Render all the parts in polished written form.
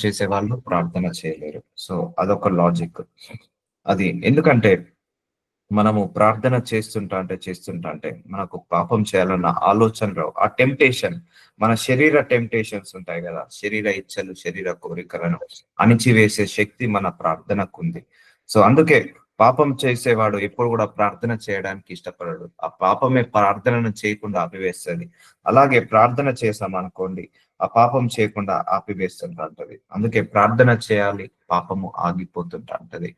చేసేవాళ్ళు ప్రార్థన చేయలేరు. సో అదొక లాజిక్. అది ఎందుకంటే మనము ప్రార్థన చేస్తుంటా అంటే మనకు పాపం చేయాలన్న ఆలోచన రావు. ఆ టెంప్టేషన్, మన శరీర టెంప్టేషన్స్ ఉంటాయి కదా, శరీర ఇచ్చలు, శరీర కోరికలను అణిచివేసే శక్తి మన ప్రార్థనకు ఉంది. సో అందుకే పాపం చేసేవాడు ఎప్పుడు కూడా ప్రార్థన చేయడానికి ఇష్టపడడు. ఆ పాపమే ప్రార్థనను చేయకుండా ఆపివేస్తుంది. అలాగే ప్రార్థన చేసామనుకోండి, ఆ పాపం చేయకుండా ఆపివేస్తుంటది. అందుకే ప్రార్థన చేయాలి, పాపము ఆగిపోతుంటది.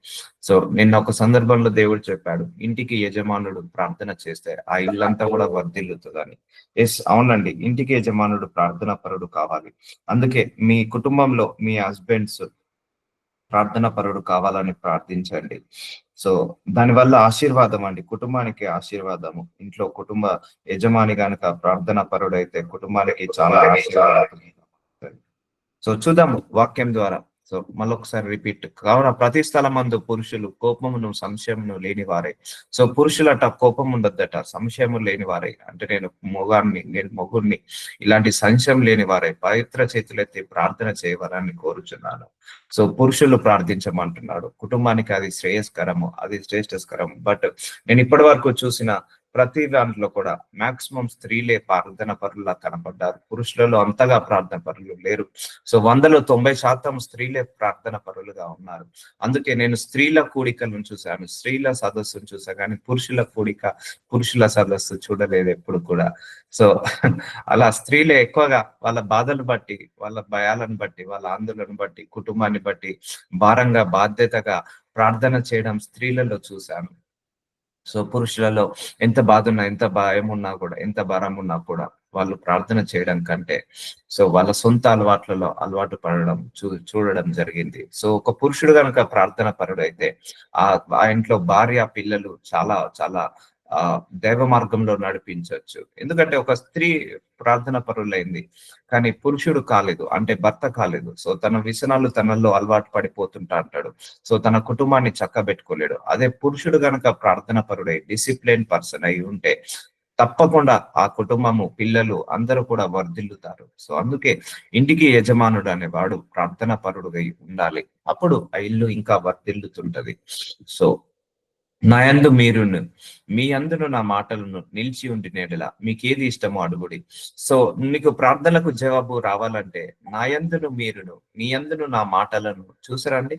సో నిన్న ఒక సందర్భంలో దేవుడు చెప్పాడు, ఇంటికి యజమానుడు ప్రార్థన చేస్తే ఆ ఇల్లంతా కూడా వర్ధిల్లుతుందని. ఎస్, అవునండి, ఇంటికి యజమానుడు ప్రార్థన పరుడు కావాలి. అందుకే మీ కుటుంబంలో మీ హస్బెండ్స్ ప్రార్థన పరుడు కావాలని ప్రార్థించండి. సో దానివల్ల ఆశీర్వాదం అండి, కుటుంబానికి ఆశీర్వాదము. ఇంట్లో కుటుంబ యజమాని గనుక ప్రార్థన పరుడైతే కుటుంబానికి చాలా ఆశీర్వాదం. సో చూద్దాము వాక్యం ద్వారా. సో మళ్ళొకసారి రిపీట్. కావున ప్రతి స్థలమందు పురుషులు కోపమును సంశయమును లేని వారే. సో పురుషులట కోపం ఉండొద్దట, సంశయము లేని వారే. అంటే నేను మొగాన్ని, నేను మొగుడిని, ఇలాంటి సంశయం లేని వారే పవిత్ర చేతులెత్తి ప్రార్థన చేయవరని కోరుచున్నాను. సో పురుషులు ప్రార్థించమంటున్నాడు. కుటుంబానికి అది శ్రేయస్కరము, అది శ్రేష్టస్కరం. బట్ నేను ఇప్పటి వరకు చూసిన ప్రతి దాంట్లో కూడా మాక్సిమం స్త్రీలే ప్రార్థన పరులా కనపడ్డారు. పురుషులలో అంతగా ప్రార్థన పరులు లేరు. సో 100లో 90% స్త్రీలే ప్రార్థన పరులుగా ఉన్నారు. అందుకే నేను స్త్రీల కూడికలను చూశాను, స్త్రీల సదస్సును చూసా, కానీ పురుషుల కూడిక, పురుషుల సదస్సు చూడలేదు ఎప్పుడు కూడా. సో అలా స్త్రీలే ఎక్కువగా వాళ్ళ బాధలు బట్టి, వాళ్ళ భయాలను బట్టి, వాళ్ళ ఆందోళన బట్టి, కుటుంబాన్ని బట్టి భారంగా, బాధ్యతగా ప్రార్థన చేయడం స్త్రీలలో చూశాను. సో పురుషులలో ఎంత బాధ ఉన్నా, ఎంత భయం ఉన్నా కూడా, ఎంత భారం ఉన్నా కూడా వాళ్ళు ప్రార్థన చేయడం కంటే సో వాళ్ళ సొంత అలవాట్లలో అలవాటు పడడం చూడడం జరిగింది. సో ఒక పురుషుడు కనుక ప్రార్థన పరుడైతే ఆ ఇంట్లో భార్య, పిల్లలు చాలా చాలా దైవ మార్గంలో నడిపించవచ్చు. ఎందుకంటే ఒక స్త్రీ ప్రార్థన పరులైంది కానీ పురుషుడు కాలేదు, అంటే భర్త కాలేదు. సో తన వ్యసనాలు తనలో అలవాటు పడిపోతుంటా అంటాడు. సో తన కుటుంబాన్ని చక్కబెట్టుకోలేడు. అదే పురుషుడు గనక ప్రార్థన పరుడై డిసిప్లిన్ పర్సన్ అయి ఉంటే తప్పకుండా ఆ కుటుంబము, పిల్లలు అందరూ కూడా వర్ధిల్లుతారు. సో అందుకే ఇంటికి యజమానుడు అనేవాడు ప్రార్థన పరుడుగా ఉండాలి. అప్పుడు ఆ ఇల్లు ఇంకా వర్ధిల్లుతుంటది. సో నా యందు మీరును, మీ అందును నా మాటలను నిలిచి ఉండి నేడలా మీకేది ఇష్టమో అడుగుడి. సో నీకు ప్రార్థనలకు జవాబు రావాలంటే నా యందును మీరును, నీ అందును నా మాటలను చూసారండి.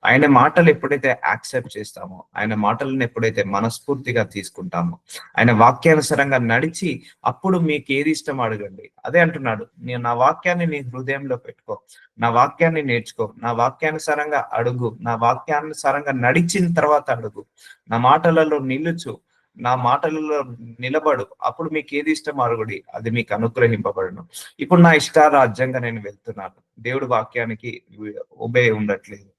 ఆయన మాటలు ఎప్పుడైతే యాక్సెప్ట్ చేస్తామో, ఆయన మాటలను ఎప్పుడైతే మనస్ఫూర్తిగా తీసుకుంటామో, ఆయన వాక్యానుసారంగా నడిచి అప్పుడు మీకు ఏది ఇష్టం అడగండి. అదే అంటున్నాడు, నేను నా వాక్యాన్ని నీ హృదయంలో పెట్టుకో, నా వాక్యాన్ని నేర్చుకో, నా వాక్యానుసారంగా అడుగు, నా వాక్యానుసారంగా నడిచిన తర్వాత అడుగు, నా మాటలలో నిలుచు, నా మాటలలో నిలబడు, అప్పుడు మీకు ఏది ఇష్టం అడుగుడి, అది మీకు అనుగ్రహింపబడును. ఇప్పుడు నా ఇష్టారాజ్యంగా నేను వెళ్తున్నాను, దేవుడి వాక్యానికి ఒబే ఉండట్లేదు,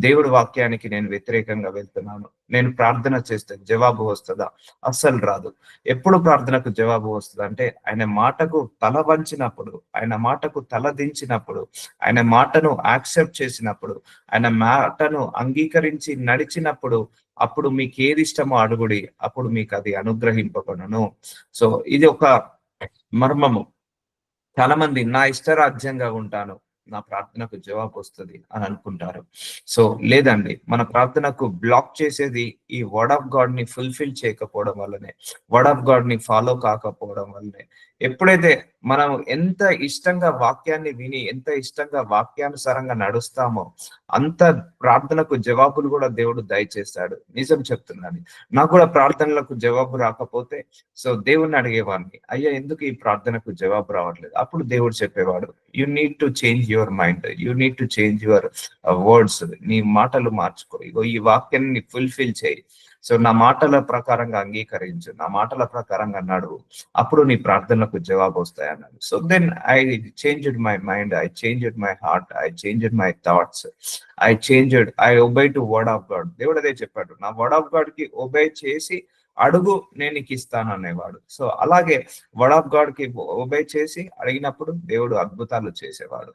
దేవుడి వాక్యానికి నేను వ్యతిరేకంగా వెళ్తున్నాను. నేను ప్రార్థన చేస్తే జవాబు వస్తుందా? అస్సలు రాదు. ఎప్పుడు ప్రార్థనకు జవాబు వస్తుంది అంటే ఆయన మాటకు తల వంచినప్పుడు, ఆయన మాటకు తల దించినప్పుడు, ఆయన మాటను యాక్సెప్ట్ చేసినప్పుడు, ఆయన మాటను అంగీకరించి నడిచినప్పుడు, అప్పుడు మీకు ఏది ఇష్టమో అడుగుడి, అప్పుడు మీకు అది అనుగ్రహింపబడును. సో ఇది ఒక మర్మము. చాలా మంది నా ఇష్టరాజ్యంగా ఉంటాను, నా ప్రార్థనకు జవాబు వస్తుంది అని అనుకుంటారు. సో లేదండి, మన ప్రార్థనకు బ్లాక్ చేసేది ఈ వర్డ్ ఆఫ్ గాడ్ ని ఫుల్ఫిల్ చేయకపోవడం వల్లనే, వర్డ్ ఆఫ్ గాడ్ ని ఫాలో కాకపోవడం వల్లనే. ఎప్పుడైతే మనం ఎంత ఇష్టంగా వాక్యాన్ని విని, ఎంత ఇష్టంగా వాక్యానుసారంగా నడుస్తామో అంత ప్రార్థనకు జవాబులు కూడా దేవుడు దయచేస్తాడు. నిజం చెప్తున్నాను, నాకు కూడా ప్రార్థనలకు జవాబు రాకపోతే సో దేవుణ్ణి అడిగేవాడిని, అయ్యా ఎందుకు ఈ ప్రార్థనకు జవాబు రావట్లేదు? అప్పుడు దేవుడు చెప్పేవాడు, you need to change your mind, you need to change your words, నీ మాటలు మార్చుకో, ఇగో ఈ వాక్యాన్ని ఫుల్ఫిల్ చేయి, సో నా మాటల ప్రకారంగా అంగీకరించు, నా మాటల ప్రకారంగా నడువు, అప్పుడు నీ ప్రార్థనలకు జవాబు వస్తాయి అన్నాడు. So then I changed my mind, I changed my heart, I changed my thoughts, I obey to word of God. దేవుడు అదే చెప్పాడు, నా వర్డ్ ఆఫ్ గాడ్ కి ఒబే చేసి అడుగు, నేను నీకు ఇస్తాను అనేవాడు. సో అలాగే వర్డ్ ఆఫ్ గాడ్ కి ఒబే చేసి అడిగినప్పుడు దేవుడు అద్భుతాలు చేసేవాడు,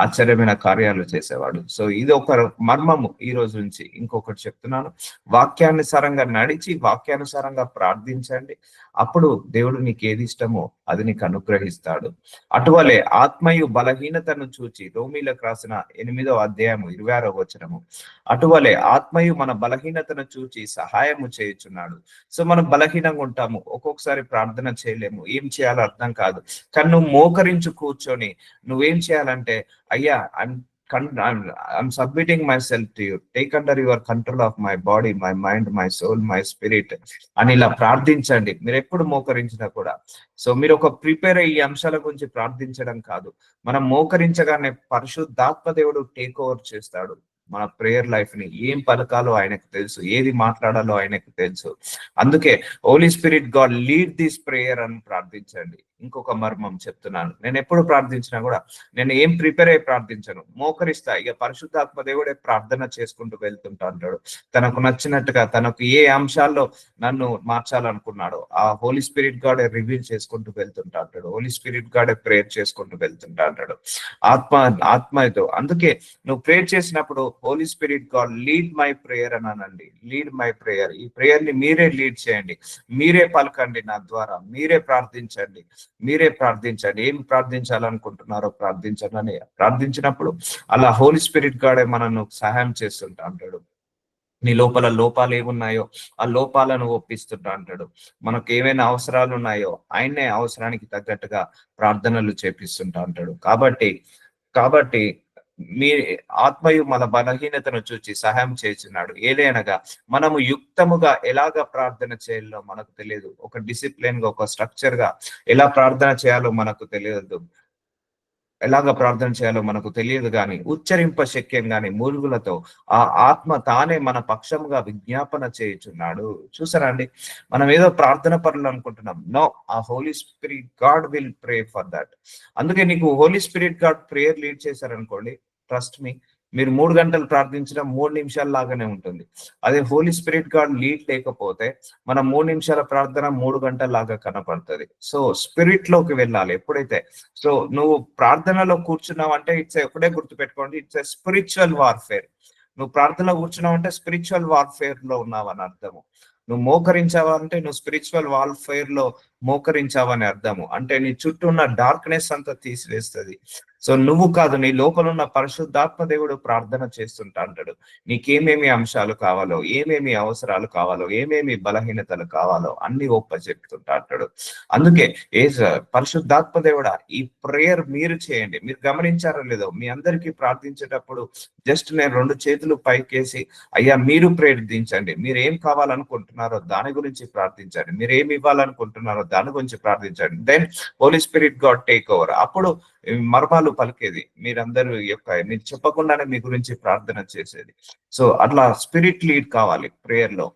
ఆశ్చర్యమైన కార్యాలు చేసేవాడు. సో ఇది ఒక మర్మము. ఈ రోజు నుంచి ఇంకొకటి చెప్తున్నాను, వాక్యానుసారంగా నడిచి వాక్యానుసారంగా ప్రార్థించండి, అప్పుడు దేవుడు నీకు ఏది ఇష్టమో అది నీకు అనుగ్రహిస్తాడు. అటువలే ఆత్మయు బలహీనతను చూచి, రోమీలకు రాసిన 8వ అధ్యాయము 26వ వచనము, అటువలే ఆత్మయు మన బలహీనతను చూచి సహాయము చేయుచున్నాడు. సో మనం బలహీనంగా ఉంటాము, ఒక్కొక్కసారి ప్రార్థన చేయలేము, ఏం చేయాలో అర్థం కాదు. కానీ నువ్వు మోకరించి కూర్చొని నువ్వేం చేయాలంటే, అయ్యా I'm submitting myself to you. Take under your control of my body, my mind, my soul, my spirit అని ఇలా ప్రార్థించండి. మీరు ఎప్పుడు మోకరించినా కూడా. సో మీరు ఒక ప్రిపేర్ అయ్యి ఈ అంశాల గురించి ప్రార్థించడం కాదు. మనం మోకరించగానే పరిశుద్ధాత్మ దేవుడు టేక్ ఓవర్ చేస్తాడు మన ప్రేయర్ లైఫ్ ని. ఏం పలకాలో ఆయనకు తెలుసు, ఏది మాట్లాడాలో ఆయనకు తెలుసు. అందుకే Holy Spirit God lead this prayer అని ప్రార్థించండి. ఇంకొక మర్మం చెప్తున్నాను, నేను ఎప్పుడు ప్రార్థించినా కూడా నేను ఏం ప్రిపేర్ అయ్యి ప్రార్థించను, మోకరిస్తా. ఇక పరిశుద్ధాత్మ దేవుడే ప్రార్థన చేసుకుంటూ వెళ్తుంటా అంటాడు. తనకు నచ్చినట్టుగా తనకు ఏ అంశాల్లో నన్ను మార్చాలనుకున్నాడో ఆ హోలీ స్పిరిట్ గాడే రివీల్ చేసుకుంటూ వెళ్తుంటా అంటాడు. హోలీ స్పిరిట్ గాడే ప్రేయర్ చేసుకుంటూ వెళ్తుంటా అంటాడు ఆత్మతో. అందుకే నువ్వు ప్రేయర్ చేసినప్పుడు Holy Spirit God lead my prayer అని అనండి. లీడ్ మై ప్రేయర్, ఈ ప్రేయర్ ని మీరే లీడ్ చేయండి, మీరే పలకండి, నా ద్వారా మీరే ప్రార్థించండి, మీరే ప్రార్థించండి. ఏం ప్రార్థించాలనుకుంటున్నారో ప్రార్థించండి అని ప్రార్థించినప్పుడు అలా హోలీ స్పిరిట్ గాడే మనను సహాయం చేస్తుంటా అంటాడు. నీ లోపల లోపాలు ఏమున్నాయో ఆ లోపాలను ఒప్పిస్తుంటా అంటాడు. మనకు ఏమైనా అవసరాలు ఉన్నాయో ఆయన్నే అవసరానికి తగ్గట్టుగా ప్రార్థనలు చేపిస్తుంటా అంటాడు. కాబట్టి కాబట్టి మీ ఆత్మయు మన బలహీనతను చూచి సహాయం చేస్తున్నాడు. ఏలైనగా మనము యుక్తముగా ఎలాగ ప్రార్థన చేయాలో మనకు తెలియదు. ఒక డిసిప్లిన్ గా, ఒక స్ట్రక్చర్ గా ఎలా ప్రార్థన చేయాలో మనకు తెలియదు, ఎలాగ ప్రార్థన చేయాలో మనకు తెలియదు. కానీ ఉచ్చరింప శక్యం గాని మూలుగులతో ఆ ఆత్మ తానే మన పక్షముగా విజ్ఞాపన చేయుచున్నాడు. చూసారా అండి, మనం ఏదో ప్రార్థన పనులు అనుకుంటున్నాం. నో, ఆ Holy Spirit God will pray for that. అందుకే నీకు Holy Spirit God prayer lead చేశారనుకోండి, ట్రస్ట్ మీ, మీరు 3 గంటలు ప్రార్థించడం 3 నిమిషాల లాగానే ఉంటుంది. అదే హోలీ స్పిరిట్ గాడ్ లీడ్ లేకపోతే మన 3 నిమిషాల ప్రార్థన 3 గంటల లాగా కనపడుతుంది. సో స్పిరిట్ లోకి వెళ్ళాలి ఎప్పుడైతే. సో నువ్వు ప్రార్థనలో కూర్చున్నావు అంటే ఒకటే గుర్తుపెట్టుకోండి, ఇట్స్ ఎ స్పిరిచువల్ వార్ఫేర్. నువ్వు ప్రార్థనలో కూర్చున్నావు అంటే స్పిరిచువల్ వార్ఫేర్ లో ఉన్నావు అని అర్థము. నువ్వు మోకరించావా అంటే నువ్వు స్పిరిచువల్ వార్ఫేర్ లో మోకరించావని అర్థము. అంటే నీ చుట్టూ ఉన్న డార్క్నెస్ అంతా తీసివేస్తుంది. సో నువ్వు కాదు, నీ లోపల ఉన్న పరిశుద్ధాత్మ దేవుడు ప్రార్థన చేస్తుంటా అంటాడు. నీకేమేమి అంశాలు కావాలో, ఏమేమి అవసరాలు కావాలో, ఏమేమి బలహీనతలు కావాలో అన్ని చెప్తుంటా అంటాడు. అందుకే పరిశుద్ధాత్మ దేవుడా ఈ ప్రేయర్ మీరు చేయండి. మీరు గమనించారో లేదో, మీ అందరికీ ప్రార్థించేటప్పుడు జస్ట్ నేను 2 చేతులు పైకేసి అయ్యా మీరు ప్రార్థించండి, మీరు ఏం కావాలనుకుంటున్నారో దాని గురించి ప్రార్థించండి, మీరు ఏమి ఇవ్వాలనుకుంటున్నారో దాని గురించి ప్రార్థించండి. Then Holy Spirit God take over. అప్పుడు మర్మాలు పలికేది మీరందరూ మీరు చెప్పకుండానే మీ గురించి ప్రార్థన చేసేది. సో అట్లా స్పిరిట్ లీడ్ కావాలి ప్రేయర్ లో.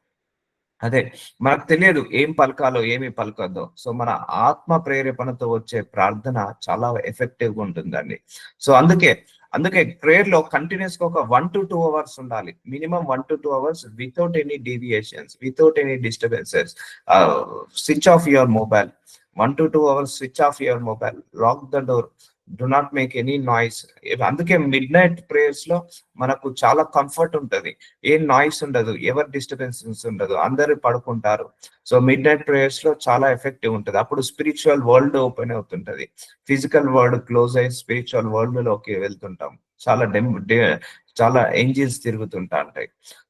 అదే మనకు తెలియదు ఏం పలకాలో ఏమి పలకద్దో. సో మన ఆత్మ ప్రేరేపణతో వచ్చే ప్రార్థన చాలా ఎఫెక్టివ్ గా ఉంటుందండి. సో అందుకే ప్రేయర్ లో కంటిన్యూస్ గా ఒక 1 to 2 hours ఉండాలి. Minimum 1 to 2 hours without any deviations, without any disturbances. Switch off your mobile. 1 to 2 hours switch off your mobile, lock the door, do not make any noise. అందుకే midnight prayers లో మనకు చాలా comfort ఉంటది, ఏం noise ఉండదు, ఎవరి disturbances ఉండదు, అందరు పడుకుంటారు. సో మిడ్ నైట్ ప్రేయర్స్ లో చాలా ఎఫెక్టివ్ ఉంటది. అప్పుడు స్పిరిచువల్ వరల్డ్ ఓపెన్ అవుతుంటది, ఫిజికల్ వరల్డ్ క్లోజ్ అయ్యి స్పిరిచువల్ వరల్డ్ లోకి వెళ్తుంటాం. చాలా చాలా ఏంజిల్స్ తిరుగుతుంటా ఉంటాయి.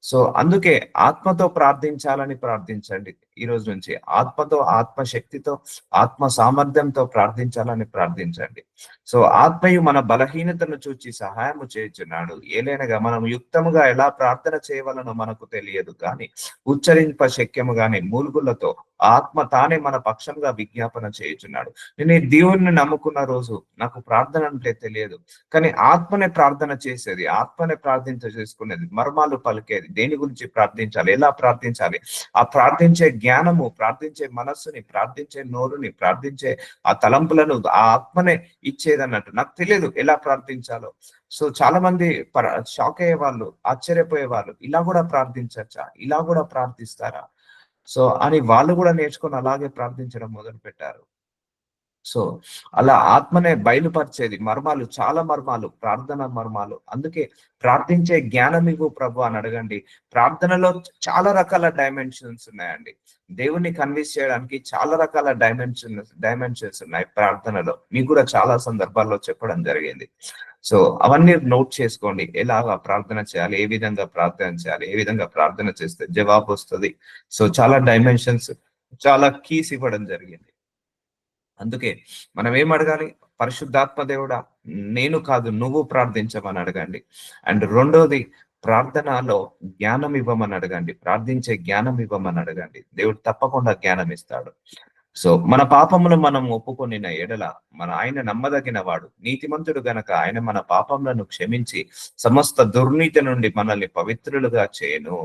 సో అందుకే ఆత్మతో ప్రార్థించాలని ప్రార్థించండి. ఈ రోజు నుంచి ఆత్మతో, ఆత్మశక్తితో, ఆత్మ సామర్థ్యంతో ప్రార్థించాలని ప్రార్థించండి. సో ఆత్మయు మన బలహీనతను చూచి సహాయము చేయుచున్నాడు. ఏలైనగా మనం యుక్తముగా ఎలా ప్రార్థన చేయవలనో మనకు తెలియదు, కానీ ఉచ్చరింప శక్యము గాని మూలుగులతో ఆత్మ తానే మన పక్షంగా విజ్ఞాపన చేయుచున్నాడు. నేను ఈ దేవుణ్ణి నమ్ముకున్న రోజు నాకు ప్రార్థన అంటే తెలియదు, కానీ ఆత్మనే ప్రార్థన చేసేది, ఆత్మనే ప్రార్థన చేసుకునేది, మర్మాలు పలికేది, దేని గురించి ప్రార్థించాలి, ఎలా ప్రార్థించాలి, ఆ ప్రార్థించే జ్ఞానము, ప్రార్థించే మనస్సుని, ప్రార్థించే నోరుని, ప్రార్థించే ఆ తలంపులను ఆ ఆత్మనే ఇచ్చేది అన్నట్టు. నాకు తెలియదు ఎలా ప్రార్థించాలో. సో చాలా మంది షాక్ అయ్యే వాళ్ళు, ఆశ్చర్యపోయే వాళ్ళు, ఇలా కూడా ప్రార్థించచ్చా, ఇలా కూడా ప్రార్థిస్తారా, సో అని వాళ్ళు కూడా నేర్చుకొని అలాగే ప్రార్థించడం మొదలు పెట్టారు. సో అలా ఆత్మనే బయలుపరిచేది మర్మాలు, చాలా మర్మాలు, ప్రార్థన మర్మాలు. అందుకే ప్రార్థించే జ్ఞానం ఇవ్వు ప్రభు అని అడగండి. ప్రార్థనలో చాలా రకాల డైమెన్షన్స్ ఉన్నాయండి. దేవుణ్ణి కన్విన్స్ చేయడానికి చాలా రకాల డైమెన్షన్స్ ఉన్నాయి ప్రార్థనలో. మీకు కూడా చాలా సందర్భాల్లో చెప్పడం జరిగింది. సో అవన్నీ నోట్ చేసుకోండి. ఎలాగా ప్రార్థన చేయాలి, ఏ విధంగా ప్రార్థన చేయాలి, ఏ విధంగా ప్రార్థన చేస్తే జవాబు వస్తుంది. సో చాలా డైమెన్షన్స్, చాలా కీస్ ఇవ్వడం జరిగింది. అందుకే మనం ఏం అడగాలి? పరిశుద్ధాత్మ దేవుడా, నేను కాదు నువ్వు ప్రార్థించమని అడగండి. అండ్ రెండోది, ప్రార్థనలో జ్ఞానం ఇవ్వమని అడగండి. ప్రార్థించే జ్ఞానం ఇవ్వమని అడగండి. దేవుడు తప్పకుండా జ్ఞానం ఇస్తాడు. సో మన పాపములు మనం ఒప్పుకొనిన ఎడల ఆయన నమ్మదగిన వాడు, నీతిమంతుడు గనక ఆయన మన పాపములను క్షమించి సమస్త దుర్నీతి నుండి మనల్ని పవిత్రులుగా చేయను.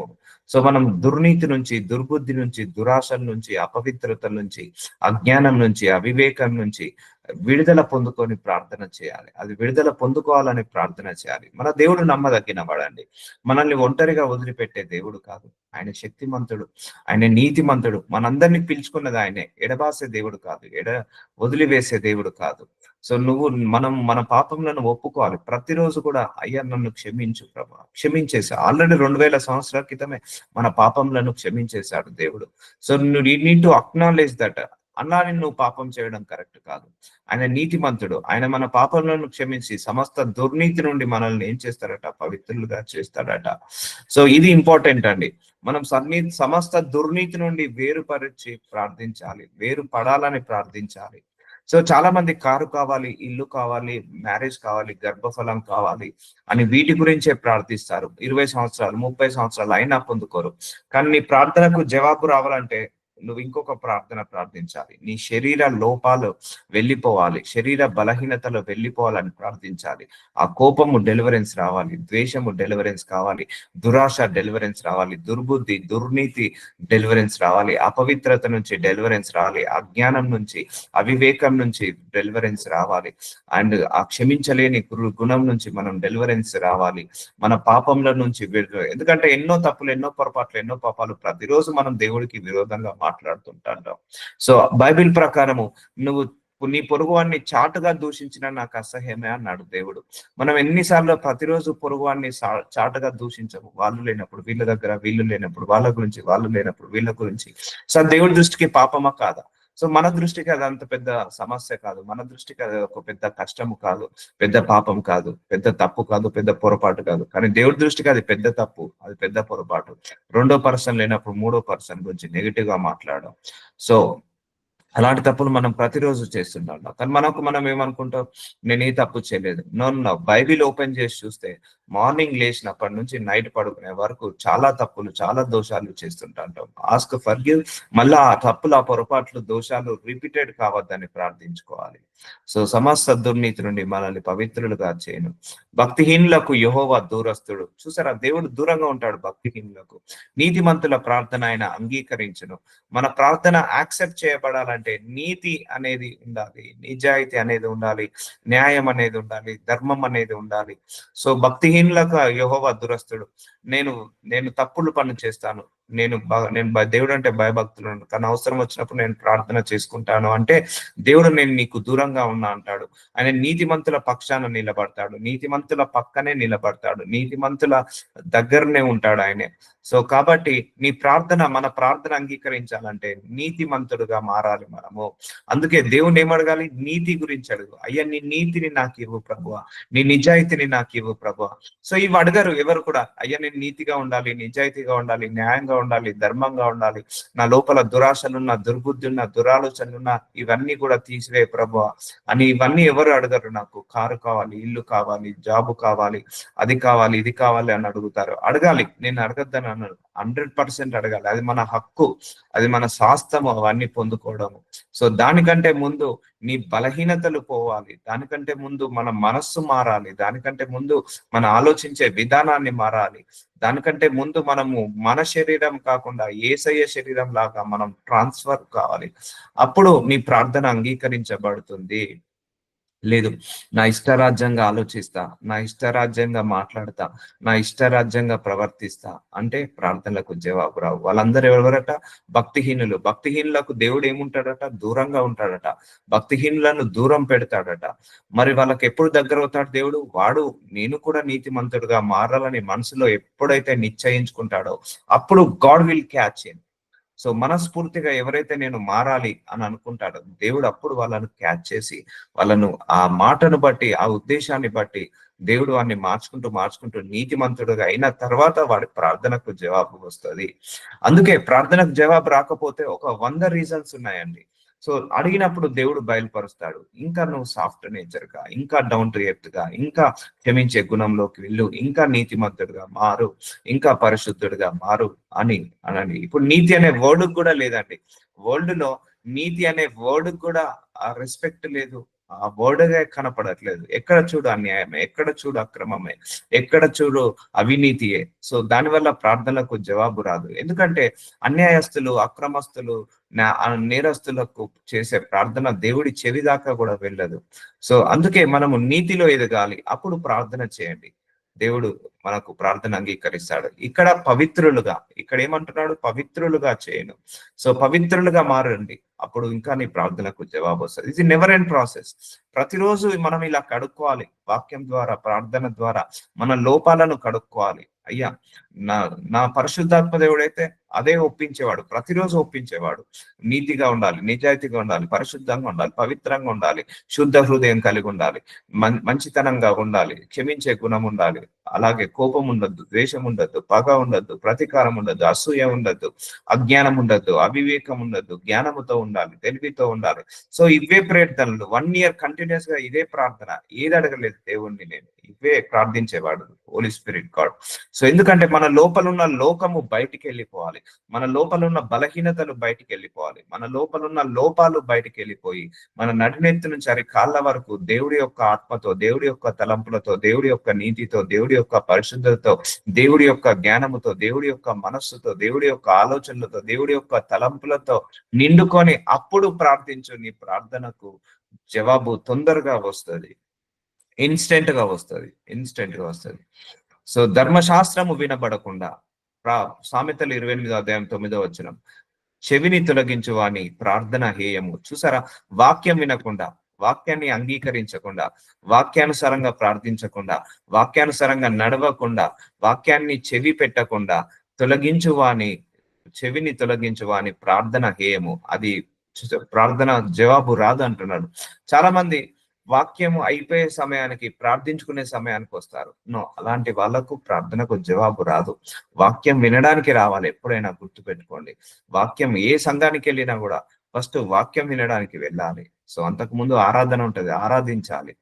సో మనం దుర్నీతి నుంచి, దుర్బుద్ధి నుంచి, దురాశల నుంచి, అపవిత్రత నుంచి, అజ్ఞానం నుంచి, అవివేకం నుంచి విడుదల పొందుకొని ప్రార్థన చేయాలి. అది విడుదల పొందుకోవాలని ప్రార్థన చేయాలి. మన దేవుడు నమ్మదగిన వాడండి. మనల్ని ఒంటరిగా వదిలిపెట్టే దేవుడు కాదు. ఆయన శక్తిమంతుడు, ఆయన నీతిమంతుడు. మనందరినీ పిలుచుకున్నది ఆయనే. ఎడబాసే దేవుడు కాదు, వదిలివేసే దేవుడు కాదు. సో మన పాపములను ఒప్పుకోవాలి. ప్రతిరోజు కూడా అయ్యా నన్ను క్షమించు ప్రభా, క్షమించేసా. ఆల్రెడీ 2000 సంవత్సరాల క్రితమే మన పాపములను క్షమించేశాడు దేవుడు. So you need to acknowledge that. అన్నాని నువ్వు పాపం చేయడం కరెక్ట్ కాదు. ఆయన నీతిమంతుడు. ఆయన మన పాపములను క్షమించి సమస్త దుర్నీతి నుండి మనల్ని ఏం చేస్తాడట? పవిత్రులుగా చేస్తాడట. సో ఇది ఇంపార్టెంట్ అండి. మనం సమస్త దుర్నీతి నుండి వేరుపరిచి ప్రార్థించాలి, వేరు పడాలని ప్రార్థించాలి. సో చాలా మంది కారు కావాలి, ఇల్లు కావాలి, మ్యారేజ్ కావాలి, గర్భఫలం కావాలి అని వీటి గురించే ప్రార్థిస్తారు. 20 సంవత్సరాలు 30 సంవత్సరాలు అయినా పొందుకోరు. కానీ నీ ప్రార్థనకు జవాబు రావాలంటే నువ్వు ఇంకొక ప్రార్థన ప్రార్థించాలి. నీ శరీర లోపాలు వెళ్ళిపోవాలి, శరీర బలహీనతలు వెళ్ళిపోవాలని ప్రార్థించాలి. ఆ కోపము డెలివరెన్స్ రావాలి, ద్వేషము డెలివరెన్స్ కావాలి, దురాశ డెలివరెన్స్ రావాలి, దుర్బుద్ధి, దుర్నీతి డెలివరెన్స్ రావాలి, అపవిత్రత నుంచి డెలివరెన్స్ రావాలి, అజ్ఞానం నుంచి, అవివేకం నుంచి డెలివరెన్స్ రావాలి. అండ్ ఆ క్షమించలేని గుణం నుంచి మనం డెలివరెన్స్ రావాలి. మన పాపంల నుంచి ఎందుకంటే ఎన్నో తప్పులు, ఎన్నో పొరపాట్లు, ఎన్నో పాపాలు ప్రతిరోజు మనం దేవుడికి విరోధంగా మాట్లాడుతుంటాం. సో బైబిల్ ప్రకారము నువ్వు నీ పొరుగువాన్ని చాటుగా దూషించిన నాకు అసహ్యమే అన్నాడు దేవుడు. మనం ఎన్నిసార్లు ప్రతిరోజు పొరుగువాన్ని చాటుగా దూషించము. వాళ్ళు లేనప్పుడు వీళ్ళ దగ్గర, వీళ్ళు లేనప్పుడు వాళ్ళ గురించి, వాళ్ళు లేనప్పుడు వీళ్ళ గురించి. సో దేవుడి దృష్టికి పాపమా కాదా? సో మన దృష్టికి అది అంత పెద్ద సమస్య కాదు. మన దృష్టికి అది ఒక పెద్ద కష్టము కాదు, పెద్ద పాపం కాదు, పెద్ద తప్పు కాదు, పెద్ద పొరపాటు కాదు. కానీ దేవుడి దృష్టికి అది పెద్ద తప్పు, అది పెద్ద పొరపాటు. రెండో పర్సన్ లేనప్పుడు మూడో పర్సన్ గురించి నెగిటివ్ గా మాట్లాడడం. సో అలాంటి తప్పులు మనం ప్రతిరోజు చేస్తుంటాం. కానీ మనం ఏమనుకుంటాం? నేను ఈ తప్పు చేయలేదు. నో. బైబిల్ ఓపెన్ చేసి చూస్తే మార్నింగ్ లేచినప్పటి నుంచి నైట్ పడుకునే వరకు చాలా తప్పులు, చాలా దోషాలు చేస్తుంటాం. Ask forgive. మళ్ళా ఆ తప్పులు, ఆ పొరపాట్లు, దోషాలు రిపీటెడ్ కావద్దని ప్రార్థించుకోవాలి. సో సమస్త దుర్నీతి నుండి మనల్ని పవిత్రులుగా చేయను. భక్తిహీనులకు యెహోవా దూరస్తుడు. చూసారా, దేవుడు దూరంగా ఉంటాడు భక్తిహీనులకు. నీతిమంతుల ప్రార్థన ఆయన అంగీకరించును. మన ప్రార్థన యాక్సెప్ట్ చేయబడాలంటే నీతి అనేది ఉండాలి, నిజాయితీ అనేది ఉండాలి, న్యాయం అనేది ఉండాలి, ధర్మం అనేది ఉండాలి. సో భక్తిహీనులకు యెహోవా దూరస్తుడు. నేను తప్పులు పనులు చేస్తాను, నేను దేవుడు అంటే భయభక్తులు, కానీ అవసరం వచ్చినప్పుడు నేను ప్రార్థన చేసుకుంటాను అంటే దేవుడు నేను నీకు దూరంగా ఉన్నా అంటాడు. ఆయన నీతిమంతుల పక్షాన నిలబడతాడు, నీతిమంతుల పక్కనే నిలబడతాడు, నీతిమంతుల దగ్గరనే ఉంటాడు ఆయనే. సో కాబట్టి మన ప్రార్థన అంగీకరించాలంటే నీతిమంతుడుగా మారాలి మనము. అందుకే దేవుని ఏమడగాలి? నీతి గురించి అడుగు. అయ్యా నీ నీతిని నాకు ఇవ్వు ప్రభువా, నీ నిజాయితీని నాకు ఇవ్వు ప్రభువా. సో ఇవి అడగరు ఎవరు కూడా. అయ్యా నేను నీతిగా ఉండాలి, నిజాయితీగా ఉండాలి, న్యాయంగా ఉండాలి, ధర్మంగా ఉండాలి, నా లోపల దురాశలున్న, దుర్బుద్ధి ఉన్న, దురాలోచనలున్న ఇవన్నీ కూడా తీసివే ప్రభువా అని ఇవన్నీ ఎవరు అడగరు. నాకు కారు కావాలి, ఇల్లు కావాలి, జాబు కావాలి, అది కావాలి, ఇది కావాలి అని అడుగుతారు. అడగాలి, నేను అడగద్దని అన్నాడు. 100% అడగాలి. అది మన హక్కు, అది మన శాస్త్రము అవన్నీ పొందుకోవడము. సో దానికంటే ముందు నీ బలహీనతలు పోవాలి, దానికంటే ముందు మన మనస్సు మారాలి, దానికంటే ముందు మన ఆలోచించే విధానాన్ని మారాలి, దానికంటే ముందు మనము మన శరీరం కాకుండా యేసయ్య శరీరం లాగా మనం ట్రాన్స్ఫర్ కావాలి. అప్పుడు నీ ప్రార్థన అంగీకరించబడుతుంది. లేదు, నా ఇష్టరాజ్యంగా ఆలోచిస్తా, నా ఇష్టరాజ్యంగా మాట్లాడతా, నా ఇష్టరాజ్యంగా ప్రవర్తిస్తా అంటే ప్రార్థనలకు జవాబు రావు. వాళ్ళందరూ ఎవరట? భక్తిహీనులు. భక్తిహీనులకు దేవుడు ఏముంటాడట? దూరంగా ఉంటాడట. భక్తిహీనులను దూరం పెడతాడట. మరి వాళ్ళకి ఎప్పుడు దగ్గర అవుతాడు దేవుడు? వాడు నేను కూడా నీతిమంతుడుగా మారాలని మనసులో ఎప్పుడైతే నిశ్చయించుకుంటాడో అప్పుడు God will catch him. So మనస్ఫూర్తిగా ఎవరైతే నేను మారాలి అని అనుకుంటాడో దేవుడు అప్పుడు వాళ్ళను క్యాచ్ చేసి వాళ్ళను ఆ మాటను బట్టి, ఆ ఉద్దేశాన్ని బట్టి దేవుడు వాడిని మార్చుకుంటూ మార్చుకుంటూ నీతిమంతుడుగా అయిన తర్వాత వాడి ప్రార్థనకు జవాబు వస్తుంది. అందుకే ప్రార్థనకు జవాబు రాకపోతే ఒక 100 రీజన్స్ ఉన్నాయండి. సో అడిగినప్పుడు దేవుడు బయలుపరుస్తాడు. ఇంకా నువ్వు సాఫ్ట్ నేచర్ గా, ఇంకా డౌన్ టు ఎర్త్ గా, ఇంకా క్షమించే గుణంలోకి వెళ్ళు, ఇంకా నీతిమంతుడుగా మారు, ఇంకా పరిశుద్ధుడిగా మారు అని అనండి. ఇప్పుడు నీతి అనే వర్డ్ కూడా లేదండి. వరల్డ్ లో నీతి అనే వర్డ్ కూడా ఆ రెస్పెక్ట్ లేదు. ఆ వర్డ్గా కనపడట్లేదు. ఎక్కడ చూడు అన్యాయమే, ఎక్కడ చూడు అక్రమమే, ఎక్కడ చూడు అవినీతియే. సో దానివల్ల ప్రార్థనలకు జవాబు రాదు. ఎందుకంటే అన్యాయస్తులు, అక్రమస్తులు, నేరస్తులకు చేసే ప్రార్థన దేవుడి చెవి దాకా కూడా వెళ్ళదు. సో అందుకే మనము నీతిలో ఎదగాలి. అప్పుడు ప్రార్థన చేయండి, దేవుడు మనకు ప్రార్థన అంగీకరిస్తాడు. ఇక్కడ పవిత్రులుగా, ఇక్కడ ఏమంటున్నాడు? పవిత్రులుగా చేయను. సో పవిత్రులుగా మారండి, అప్పుడు ఇంకా నీ ప్రార్థనకు జవాబు వస్తుంది. ఇది నెవర్ ఎండ్ ప్రాసెస్. ప్రతిరోజు మనం ఇలా కడుక్కోవాలి. వాక్యం ద్వారా, ప్రార్థన ద్వారా మన లోపాలను కడుక్కోవాలి. అయ్యా, నా నా పరిశుద్ధాత్మ దేవుడైతే అదే ఒప్పించేవాడు, ప్రతిరోజు ఒప్పించేవాడు. నీతిగా ఉండాలి, నిజాయితీగా ఉండాలి, పరిశుద్ధంగా ఉండాలి, పవిత్రంగా ఉండాలి, శుద్ధ హృదయం కలిగి ఉండాలి, మంచితనంగా ఉండాలి, క్షమించే గుణం ఉండాలి, అలాగే కోపం ఉండద్దు, ద్వేషం ఉండద్దు, పగ ఉండద్దు, ప్రతీకారం ఉండద్దు, అసూయ ఉండద్దు, అజ్ఞానం ఉండద్దు, అవివేకం ఉండద్దు, జ్ఞానముతో ఉండాలి, తెలివితో ఉండాలి. సో ఇవే ప్రార్థనలు 1 year కంటిన్యూస్ గా ఇదే ప్రార్థన. ఏది అడగలేదు దేవుణ్ణి నేను, ఇవే ప్రార్థించేవాడు హోలీ స్పిరిట్ గాడ్. సో ఎందుకంటే మన లోపల ఉన్న లోకము బయటికి వెళ్ళిపోవాలి, మన లోపల ఉన్న బలహీనతలు బయటికి వెళ్ళిపోవాలి, మన లోపల ఉన్న లోపాలు బయటికి వెళ్ళిపోయి మన నడినెత్తి నుంచి అరి కాళ్ళ వరకు దేవుడి యొక్క ఆత్మతో, దేవుడి యొక్క తలంపులతో, దేవుడి యొక్క నీతితో, దేవుడి యొక్క పరిశుద్ధతతో, దేవుడి యొక్క జ్ఞానముతో, దేవుడి యొక్క మనస్సుతో, దేవుడి యొక్క ఆలోచనలతో, దేవుడి యొక్క తలంపులతో నిండుకొని అప్పుడు ప్రార్థించు. నీ ప్రార్థనకు జవాబు తొందరగా వస్తుంది, ఇన్స్టెంట్ గా వస్తుంది, ఇన్స్టెంట్ గా వస్తుంది. సో ధర్మశాస్త్రము వినబడకుండా, సామెతలు 28:9 చెవిని తొలగించు వాని ప్రార్థన హేయము. చూసారా? వాక్యం వినకుండా, వాక్యాన్ని అంగీకరించకుండా, వాక్యానుసారంగా ప్రార్థించకుండా, వాక్యానుసారంగా నడవకుండా, వాక్యాన్ని చెవి పెట్టకుండా చెవిని తొలగించు వాని ప్రార్థన హేయము. అది ప్రార్థన జవాబు రాదు అంటున్నాడు. చాలా మంది వాక్యము అయిపోయే సమయానికి, ప్రార్థించుకునే సమయానికి వస్తారు. నో, అలాంటి వాళ్ళకు ప్రార్థనకు జవాబు రాదు. వాక్యం వినడానికి రావాలి. ఎప్పుడైనా గుర్తు పెట్టుకోండి, వాక్యం ఏ సంఘానికి వెళ్ళినా కూడా ఫస్ట్ వాక్యం వినడానికి వెళ్ళాలి. సో అంతకు ముందు ఆరాధన ఉంటది, ఆరాధించాలి.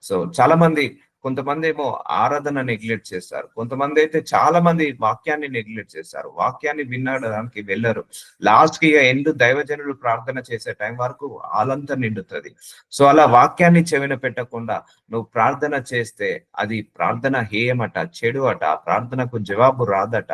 సో చాలా మంది, కొంతమంది ఏమో ఆరాధన నెగ్లెక్ట్ చేస్తారు, కొంతమంది అయితే చాలా మంది వాక్యాన్ని నెగ్లెక్ట్ చేస్తారు, వాక్యాన్ని వినడానికి వెళ్ళరు. లాస్ట్ కి ఎందు దైవజనులు ప్రార్థన చేసే టైం వరకు ఆలంతా నిండుతుంది. సో అలా వాక్యాన్ని చెవిన పెట్టకుండా నువ్వు ప్రార్థన చేస్తే అది ప్రార్థన హేయమట, చెడు అట, ఆ ప్రార్థనకు జవాబు రాదట,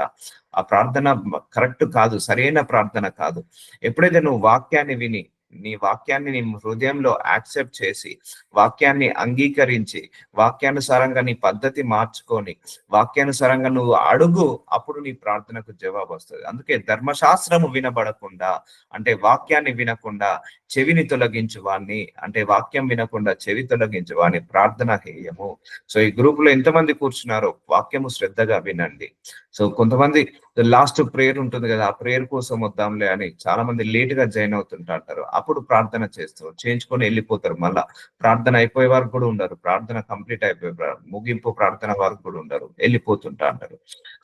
ఆ ప్రార్థన కరెక్ట్ కాదు, సరైన ప్రార్థన కాదు. ఎప్పుడైతే నువ్వు వాక్యాన్ని విని, నీ వాక్యాన్ని నీ హృదయంలో యాక్సెప్ట్ చేసి, వాక్యాన్ని అంగీకరించి, వాక్యానుసారంగా నీ పద్ధతి మార్చుకొని, వాక్యానుసారంగా నువ్వు అడుగు, అప్పుడు నీ ప్రార్థనకు జవాబు వస్తుంది. అందుకే ధర్మశాస్త్రము వినబడకుండా అంటే వాక్యాన్ని వినకుండా చెవిని తొలగించు వాణ్ణి, అంటే వాక్యం వినకుండా చెవి తొలగించు వాణ్ణి ప్రార్థన హేయము. సో ఈ గ్రూప్ లో ఎంతమంది కూర్చున్నారో వాక్యము శ్రద్ధగా వినండి. సో కొంతమంది లాస్ట్ ప్రేయర్ ఉంటుంది కదా, ఆ ప్రేయర్ కోసం వద్దాంలే అని చాలా మంది లేట్ గా జాయిన్ అవుతుంటారు. అప్పుడు ప్రార్థన చేయించుకొని వెళ్ళిపోతారు. మళ్ళా ప్రార్థన అయిపోయే వరకు కూడా ఉండరు, ప్రార్థన కంప్లీట్ అయిపోయే ముగింపు ప్రార్థన వరకు కూడా ఉండరు, వెళ్ళిపోతుంటా అంటారు.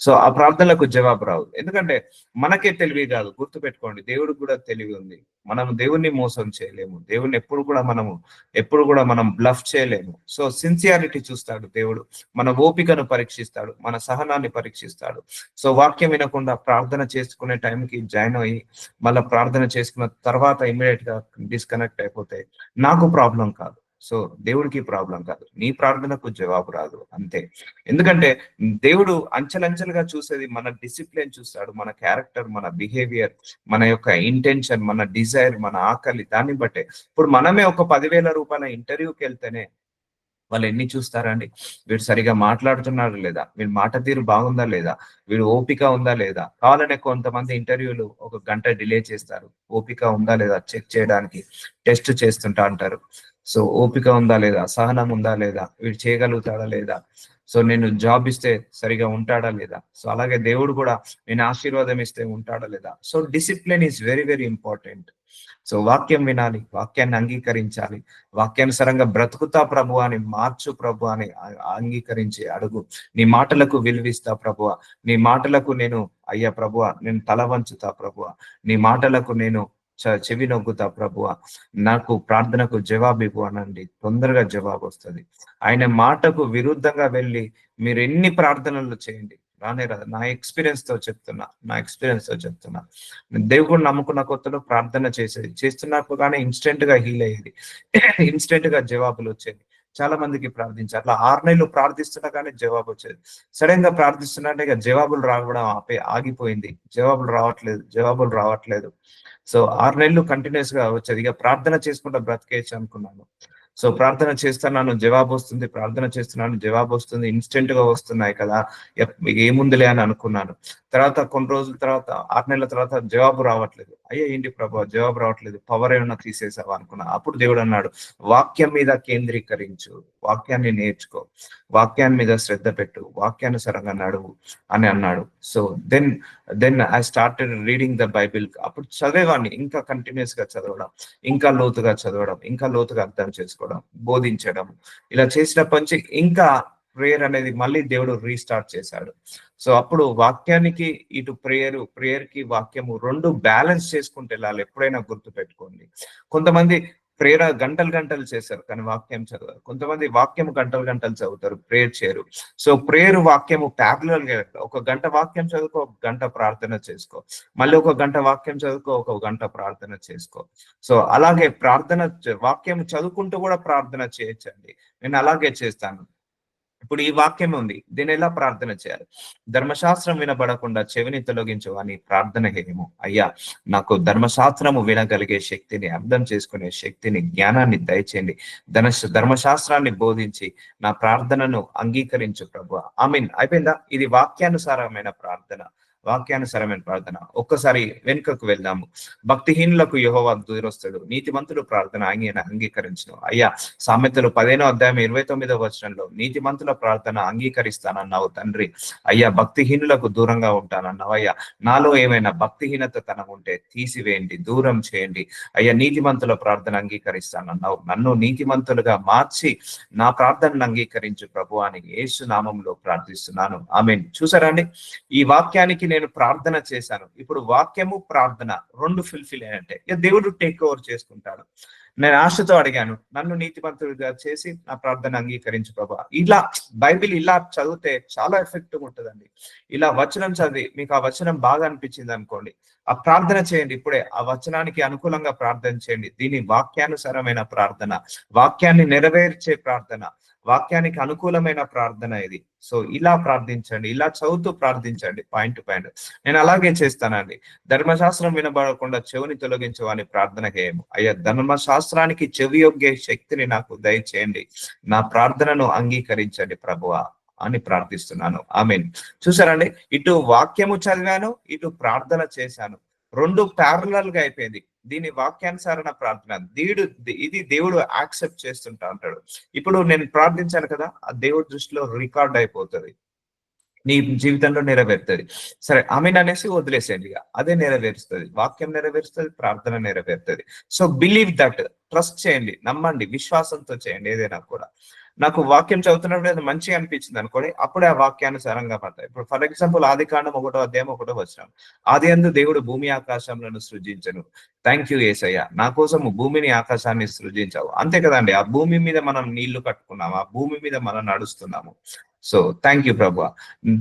సో ఆ ప్రార్థనలకు జవాబు రావు. ఎందుకంటే మనకే తెలివి కాదు. గుర్తు పెట్టుకోండి, దేవుడికి కూడా తెలివి ఉంది. మనం దేవుణ్ణి మోసం చేయలేము, దేవుణ్ణి ఎప్పుడు కూడా మనం బ్లఫ్ చేయలేము. సో సిన్సియారిటీ చూస్తాడు దేవుడు, మన ఓపికను పరీక్షిస్తాడు, మన సహనాన్ని పరీక్షిస్తాడు. సో వాక్యం వినకుండా ప్రార్థన చేసుకునే టైంకి జాయిన్ అయ్యి మళ్ళీ ప్రార్థన చేసుకున్న తర్వాత ఇమీడియట్ గా డిస్కనెక్ట్ అయిపోతే నాకు ప్రాబ్లం కాదు, సో దేవుడికి ప్రాబ్లం కాదు, నీ ప్రార్థనకు జవాబు రాదు అంతే. ఎందుకంటే దేవుడు అంచెలంచెలుగా చూసేది మన డిసిప్లిన్ చూస్తాడు, మన క్యారెక్టర్, మన బిహేవియర్, మన యొక్క ఇంటెన్షన్, మన డిజైర్, మన ఆకలి, దాన్ని బట్టే. ఇప్పుడు మనమే ఒక 10,000 రూపాయల ఇంటర్వ్యూకి వెళ్తేనే వాళ్ళు ఎన్ని చూస్తారండి? వీడు సరిగా మాట్లాడుతున్నాడు లేదా, వీడి మాట తీరు బాగుందా లేదా, వీడు ఓపిక ఉందా లేదా. కావాలనే కొంతమంది ఇంటర్వ్యూలు ఒక గంట డిలే చేస్తారు, ఓపిక ఉందా లేదా చెక్ చేయడానికి, టెస్ట్ చేస్తుంటా అంటారు. సో ఓపిక ఉందా లేదా, సహనం ఉందా లేదా, వీడు చేయగలుగుతాడా లేదా, సో నేను జాబ్ ఇస్తే సరిగా ఉంటాడా లేదా. సో అలాగే దేవుడు కూడా నేను ఆశీర్వాదం ఇస్తే ఉంటాడా లేదా. So discipline is very very important. So వాక్యం వినాలి, వాక్యాన్ని అంగీకరించాలి, వాక్యానుసారంగా బ్రతుకుతా ప్రభు అని, మార్చు ప్రభు అని అంగీకరించి అడుగు. నీ మాటలకు విలువిస్తా ప్రభువా, నీ మాటలకు నేను అయ్యా ప్రభువా నేను తల వంచుతా ప్రభువా, నీ మాటలకు నేను చెవి నొగ్గుతా ప్రభువా, నాకు ప్రార్థనకు జవాబు ఇవ్వు అనండి, తొందరగా జవాబు వస్తుంది. ఆయన మాటకు విరుద్ధంగా వెళ్ళి మీరు ఎన్ని ప్రార్థనలు చేయండి, రానే రాదు. నా ఎక్స్పీరియన్స్ తో చెప్తున్నా. దేవుడు నమ్ముకున్న కొత్తలో ప్రార్థన చేస్తున్నప్పుడు కానీ ఇన్స్టెంట్ గా హీల్ అయ్యేది, ఇన్స్టెంట్ గా జవాబులు వచ్చేది. చాలా మందికి ప్రార్థించారు, అట్లా 6 నెలలు ప్రార్థిస్తున్నా కానీ జవాబు వచ్చేది. సడన్ గా ప్రార్థిస్తున్నట్టే ఇక జవాబులు రావడం ఆగిపోయింది, జవాబులు రావట్లేదు. సో 6 నెలలు కంటిన్యూస్ గా వచ్చేది. ఇక ప్రార్థన చేసుకుంటా బ్రతికేయచ్చు అనుకున్నాను. సో ప్రార్థన చేస్తున్నాను జవాబు వస్తుంది, ప్రార్థన చేస్తున్నాను జవాబు వస్తుంది, ఇన్స్టెంట్ గా వస్తున్నాయి కదా, ఏముందిలే అని అనుకున్నాను. తర్వాత కొన్ని రోజుల తర్వాత, 6 నెలల తర్వాత జవాబు రావట్లేదు. అయ్యా ఏంటి ప్రభు జవాబు రావట్లేదు, పవర్ ఏమన్నా తీసేసావా అనుకున్నా. అప్పుడు దేవుడు అన్నాడు, వాక్యం మీద కేంద్రీకరించు, వాక్యాన్ని నేర్చుకో, వాక్యాన్ని మీద శ్రద్ధ పెట్టు, వాక్యానుసారంగా నడువు అని అన్నాడు. So then I started reading the Bible. అప్పుడు చదివేవాడిని, ఇంకా కంటిన్యూస్ గా చదవడం, ఇంకా లోతుగా చదవడం, ఇంకా లోతుగా అర్థం చేసుకోవడం, బోధించడం, ఇలా చేసినప్పటి నుంచి ఇంకా ప్రేయర్ అనేది మళ్ళీ దేవుడు రీస్టార్ట్ చేశాడు. సో అప్పుడు వాక్యానికి ఇటు ప్రేయర్ కి వాక్యము రెండు బ్యాలెన్స్ చేసుకుంటూ వెళ్ళాలి. ఎప్పుడైనా గుర్తు పెట్టుకోండి. కొంతమంది ప్రేయర్ గంటలు చేస్తారు కానీ వాక్యం చదవరు. కొంతమంది వాక్యం గంటలు చదువుతారు, ప్రేయర్ చేయరు. సో ప్రేయర్ వాక్యము ప్యారలల్ గా, ఒక గంట వాక్యం చదువుకో, ఒక గంట ప్రార్థన చేసుకో, మళ్ళీ ఒక గంట వాక్యం చదువుకో, ఒక గంట ప్రార్థన చేసుకో. సో అలాగే వాక్యం చదువుకుంటూ కూడా ప్రార్థన చేయొచ్చండి. నేను అలాగే చేస్తాను. ఇప్పుడు ఈ వాక్యం ఉంది, దీని ఎలా ప్రార్థన చేయాలి? ధర్మశాస్త్రం వినబడకుండా చెవిని తొలగించు అని ప్రార్థన హేయము. అయ్యా నాకు ధర్మశాస్త్రము వినగలిగే శక్తిని, అర్థం చేసుకునే శక్తిని, జ్ఞానాన్ని దయచేయండి. ధర్మశాస్త్రాన్ని బోధించి నా ప్రార్థనను అంగీకరించు ప్రభు. ఆమీన్. అయిపోయిందా? ఇది వాక్యానుసారమైన ప్రార్థన. ఒక్కసారి వెనుకకు వెళ్దాము. భక్తిహీనులకు యెహోవా దూరొస్తాడు, నీతిమంతులు ప్రార్థన ఆయన అంగీకరించును. అయ్యా సామెతలు 15వ అధ్యాయం 29వ వచనంలో నీతిమంతుల ప్రార్థన అంగీకరిస్తానన్నావు తండ్రి. అయ్యా భక్తిహీనులకు దూరంగా ఉంటానన్నావు. అయ్యా నాలో ఏమైనా భక్తిహీనత తనం ఉంటే తీసివేయండి, దూరం చేయండి. అయ్యా నీతిమంతుల ప్రార్థన అంగీకరిస్తానన్నావు, నన్ను నీతిమంతులుగా మార్చి నా ప్రార్థనను అంగీకరించు ప్రభు అని యేసు నామంలో ప్రార్థిస్తున్నాను. ఆమేన్. చూసారా అండి, ఈ వాక్యానికి నేను ప్రార్థన చేశాను. ఇప్పుడు వాక్యము ప్రార్థన రెండు ఫుల్ఫిల్ అయినట్టే. ఇక దేవుడు టేక్ ఓవర్ చేసుకుంటాడు. నేను ఆశతో అడిగాను, నన్ను నీతిమంతుడిగా చేసి నా ప్రార్థన అంగీకరించు ప్రభా. ఇలా బైబిల్ ఇలా చదివితే చాలా ఎఫెక్టివ్ ఉంటుందండి. ఇలా వచనం చదివి మీకు ఆ వచనం బాగా అనిపించింది అనుకోండి, ఆ ప్రార్థన చేయండి. ఇప్పుడే ఆ వచనానికి అనుకూలంగా ప్రార్థన చేయండి. దీని వాక్యానుసారమైన ప్రార్థన, వాక్యాన్ని నెరవేర్చే ప్రార్థన, వాక్యానికి అనుకూలమైన ప్రార్థన ఇది. సో ఇలా ప్రార్థించండి, ఇలా చదువుతూ ప్రార్థించండి, పాయింట్ టు పాయింట్. నేను అలాగే చేస్తానండి. ధర్మశాస్త్రం వినబడకుండా చెవిని తొలగించవని ప్రార్థన హేయము. అయ్యా ధర్మశాస్త్రానికి చెవి యొగ్గే శక్తిని నాకు దయచేయండి, నా ప్రార్థనను అంగీకరించండి ప్రభువా అని ప్రార్థిస్తున్నాను. ఆమేన్. చూసారండి, ఇటు వాక్యము చదివాను, ఇటు ప్రార్థన చేశాను, రెండు ప్యారలల్ గా అయిపోయింది. దీని వాక్యానుసారణ ప్రార్థన. ఇది దేవుడు యాక్సెప్ట్ చేస్తుంటా అంటాడు. ఇప్పుడు నేను ప్రార్థించాను కదా, ఆ దేవుడి దృష్టిలో రికార్డ్ అయిపోతుంది, నీ జీవితంలో నెరవేరుతుంది. సరే ఆమేన్ అనేసి వదిలేసేయండి. ఇక అదే నెరవేరుస్తుంది, వాక్యం నెరవేరుస్తుంది, ప్రార్థన నెరవేరుతుంది. సో బిలీవ్ దట్, ట్రస్ట్ చేయండి, నమ్మండి, విశ్వాసంతో చేయండి. ఏదైనా కూడా నాకు వాక్యం చదువుతున్నప్పుడు అది మంచిగా అనిపించింది అనుకోండి, అప్పుడే ఆ వాక్యానుసారంగా పడతాయి. ఇప్పుడు ఫర్ ఎగ్జాంపుల్ ఆదికాండం 1వ అధ్యాయం 1వ వచనం, ఆదియందు దేవుడు భూమి ఆకాశములను సృజించెను. థ్యాంక్ యూ యేసయ్య, నా కోసం భూమిని ఆకాశాన్ని సృజించావు. అంతే కదండి, ఆ భూమి మీద మనం నీళ్లు కట్టుకున్నాము, ఆ భూమి మీద మనం నడుస్తున్నాము. సో థ్యాంక్ యూ ప్రభు.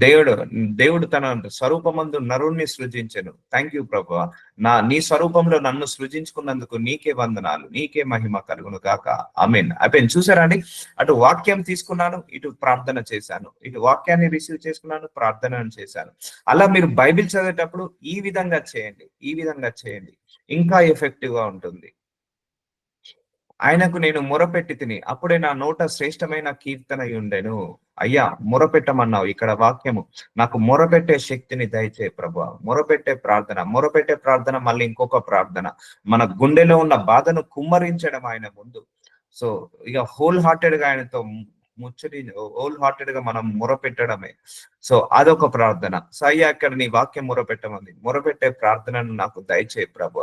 దేవుడు దేవుడు తన స్వరూపమందు నరుణ్ణి సృజించెను. థ్యాంక్ యూ ప్రభు. నీ స్వరూపంలో నన్ను సృజించుకున్నందుకు నీకే వందనాలు, నీకే మహిమ కలుగును గాక. ఆమేన్. అయిపోయింది. చూసారా అండి, అటు వాక్యం తీసుకున్నాను, ఇటు ప్రార్థన చేశాను, ఇటు వాక్యాన్ని రిసీవ్ చేసుకున్నాను, ప్రార్థన చేశాను. అలా మీరు బైబిల్ చదివేటప్పుడు ఈ విధంగా చేయండి, ఈ విధంగా చేయండి, ఇంకా ఎఫెక్టివ్ గా ఉంటుంది. ఆయనకు నేను మొరపెట్టి తిని అప్పుడే నా నోట శ్రేష్టమైన కీర్తన ఉండెను. అయ్యా మొరపెట్టమన్నావు, ఇక్కడ వాక్యము నాకు మొరపెట్టే శక్తిని దయచే ప్రభు. మొరపెట్టే ప్రార్థన మళ్ళీ ఇంకొక ప్రార్థన, మన గుండెలో ఉన్న బాధను కుమ్మరించడం ఆయన ముందు. సో ఇక హోల్ హార్టెడ్ గా ఆయనతో హోల్ హార్టెడ్ గా మనం మొరపెట్టడమే. సో అదొక ప్రార్థన. సో అయ్యా ఇక్కడ నీ వాక్యం మొరపెట్టమంది, మొరపెట్టే ప్రార్థనను నాకు దయచే ప్రభు.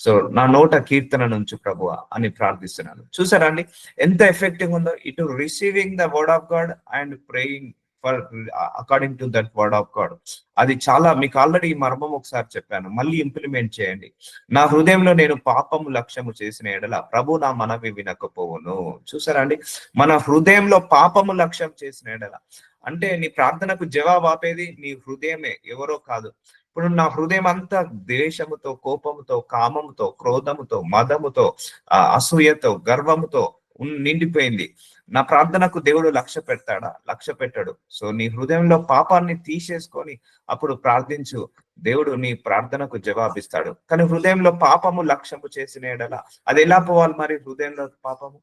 సో నా నోట కీర్తన నుంచి ప్రభువా అని ప్రార్థిస్తున్నాను. చూసారా అండి ఎంత ఎఫెక్టివ్ ఉందో, ఇటు receiving the word of God and praying for according to that word of God. అది చాలా మీకు ఆల్రెడీ ఈ మర్మం ఒకసారి చెప్పాను, మళ్ళీ ఇంప్లిమెంట్ చేయండి. నా హృదయంలో నేను పాపము లక్ష్యము చేసిన ఎడల ప్రభు నా మనవి వినకపోవును. చూసారా అండి, మన హృదయంలో పాపము లక్ష్యం చేసిన ఎడల అంటే నీ ప్రార్థనకు జవాబు ఆపేది నీ హృదయమే, ఎవరో కాదు. ఇప్పుడు నా హృదయం అంతా ద్వేషముతో, కోపముతో, కామముతో, క్రోధముతో, మదముతో, అసూయతో, గర్వముతో నిండిపోయింది. నా ప్రార్థనకు దేవుడు లక్ష్య పెడతాడా? లక్ష్య పెట్టాడు. సో నీ హృదయంలో పాపాన్ని తీసేసుకొని అప్పుడు ప్రార్థించు, దేవుడు నీ ప్రార్థనకు జవాబిస్తాడు. కానీ హృదయంలో పాపము లక్ష్యము చేసిన ఎడల అది ఎలా పోవాలి మరి? హృదయంలో పాపము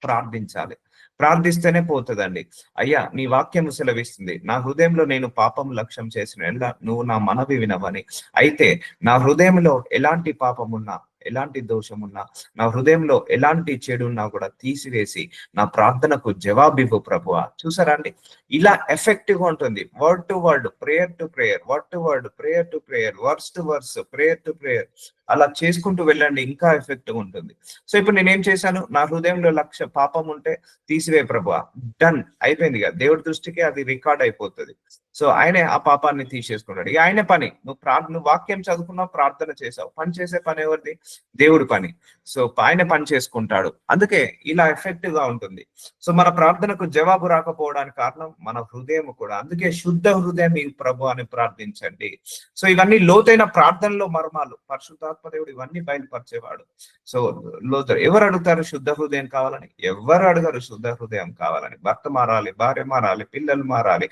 ప్రార్థించాలి, ప్రార్థిస్తేనే పోతుందండి. అయ్యా నీ వాక్యం సెలవిస్తుంది, నా హృదయంలో నేను పాపం లక్ష్యం చేసిన ఎలా నువ్వు నా మనవి వినవని. అయితే నా హృదయంలో ఎలాంటి పాపమున్నా, ఎలాంటి దోషమున్నా, నా హృదయంలో ఎలాంటి చెడున్నా కూడా తీసివేసి నా ప్రార్థనకు జవాబివ్వు ప్రభువా. చూసారా అండి, ఇలా ఎఫెక్టివ్ గా ఉంటుంది. Word to word, prayer to prayer, word to word, prayer to prayer, verse to verse, prayer to prayer. అలా చేసుకుంటూ వెళ్ళండి, ఇంకా ఎఫెక్టివ్ ఉంటుంది. సో ఇప్పుడు నేనేం చేశాను, నా హృదయంలో పాపం ఉంటే తీసివే ప్రభువా, డన్ అయిపోయింది కదా. దేవుడి దృష్టికి అది రికార్డ్ అయిపోతుంది. సో ఆయనే ఆ పాపాన్ని తీసేసుకున్నాడు. ఇక ఆయన పని, నువ్వు వాక్యం చదువుకున్నావు, ప్రార్థన చేసావు, పని చేసే పని ఎవరిది? దేవుడి పని. సో ఆయన పని చేసుకుంటాడు. అందుకే ఇలా ఎఫెక్టివ్ గా ఉంటుంది. సో మన ప్రార్థనకు జవాబు రాకపోవడానికి కారణం మన హృదయం కూడా. అందుకే శుద్ధ హృదయం ఈ ప్రభు అని ప్రార్థించండి. సో ఇవన్నీ లోతైన ప్రార్థనలో మర్మాలు, పరిశుద్ధాత్మ దేవుడు ఇవన్నీ బయలుపరిచేవాడు. సో ఎవరు అడుగుతారు శుద్ధ హృదయం కావాలని? ఎవరు అడగరు శుద్ధ హృదయం కావాలని. భర్త మారాలి, భార్య మారాలి, పిల్లలు మారాలి,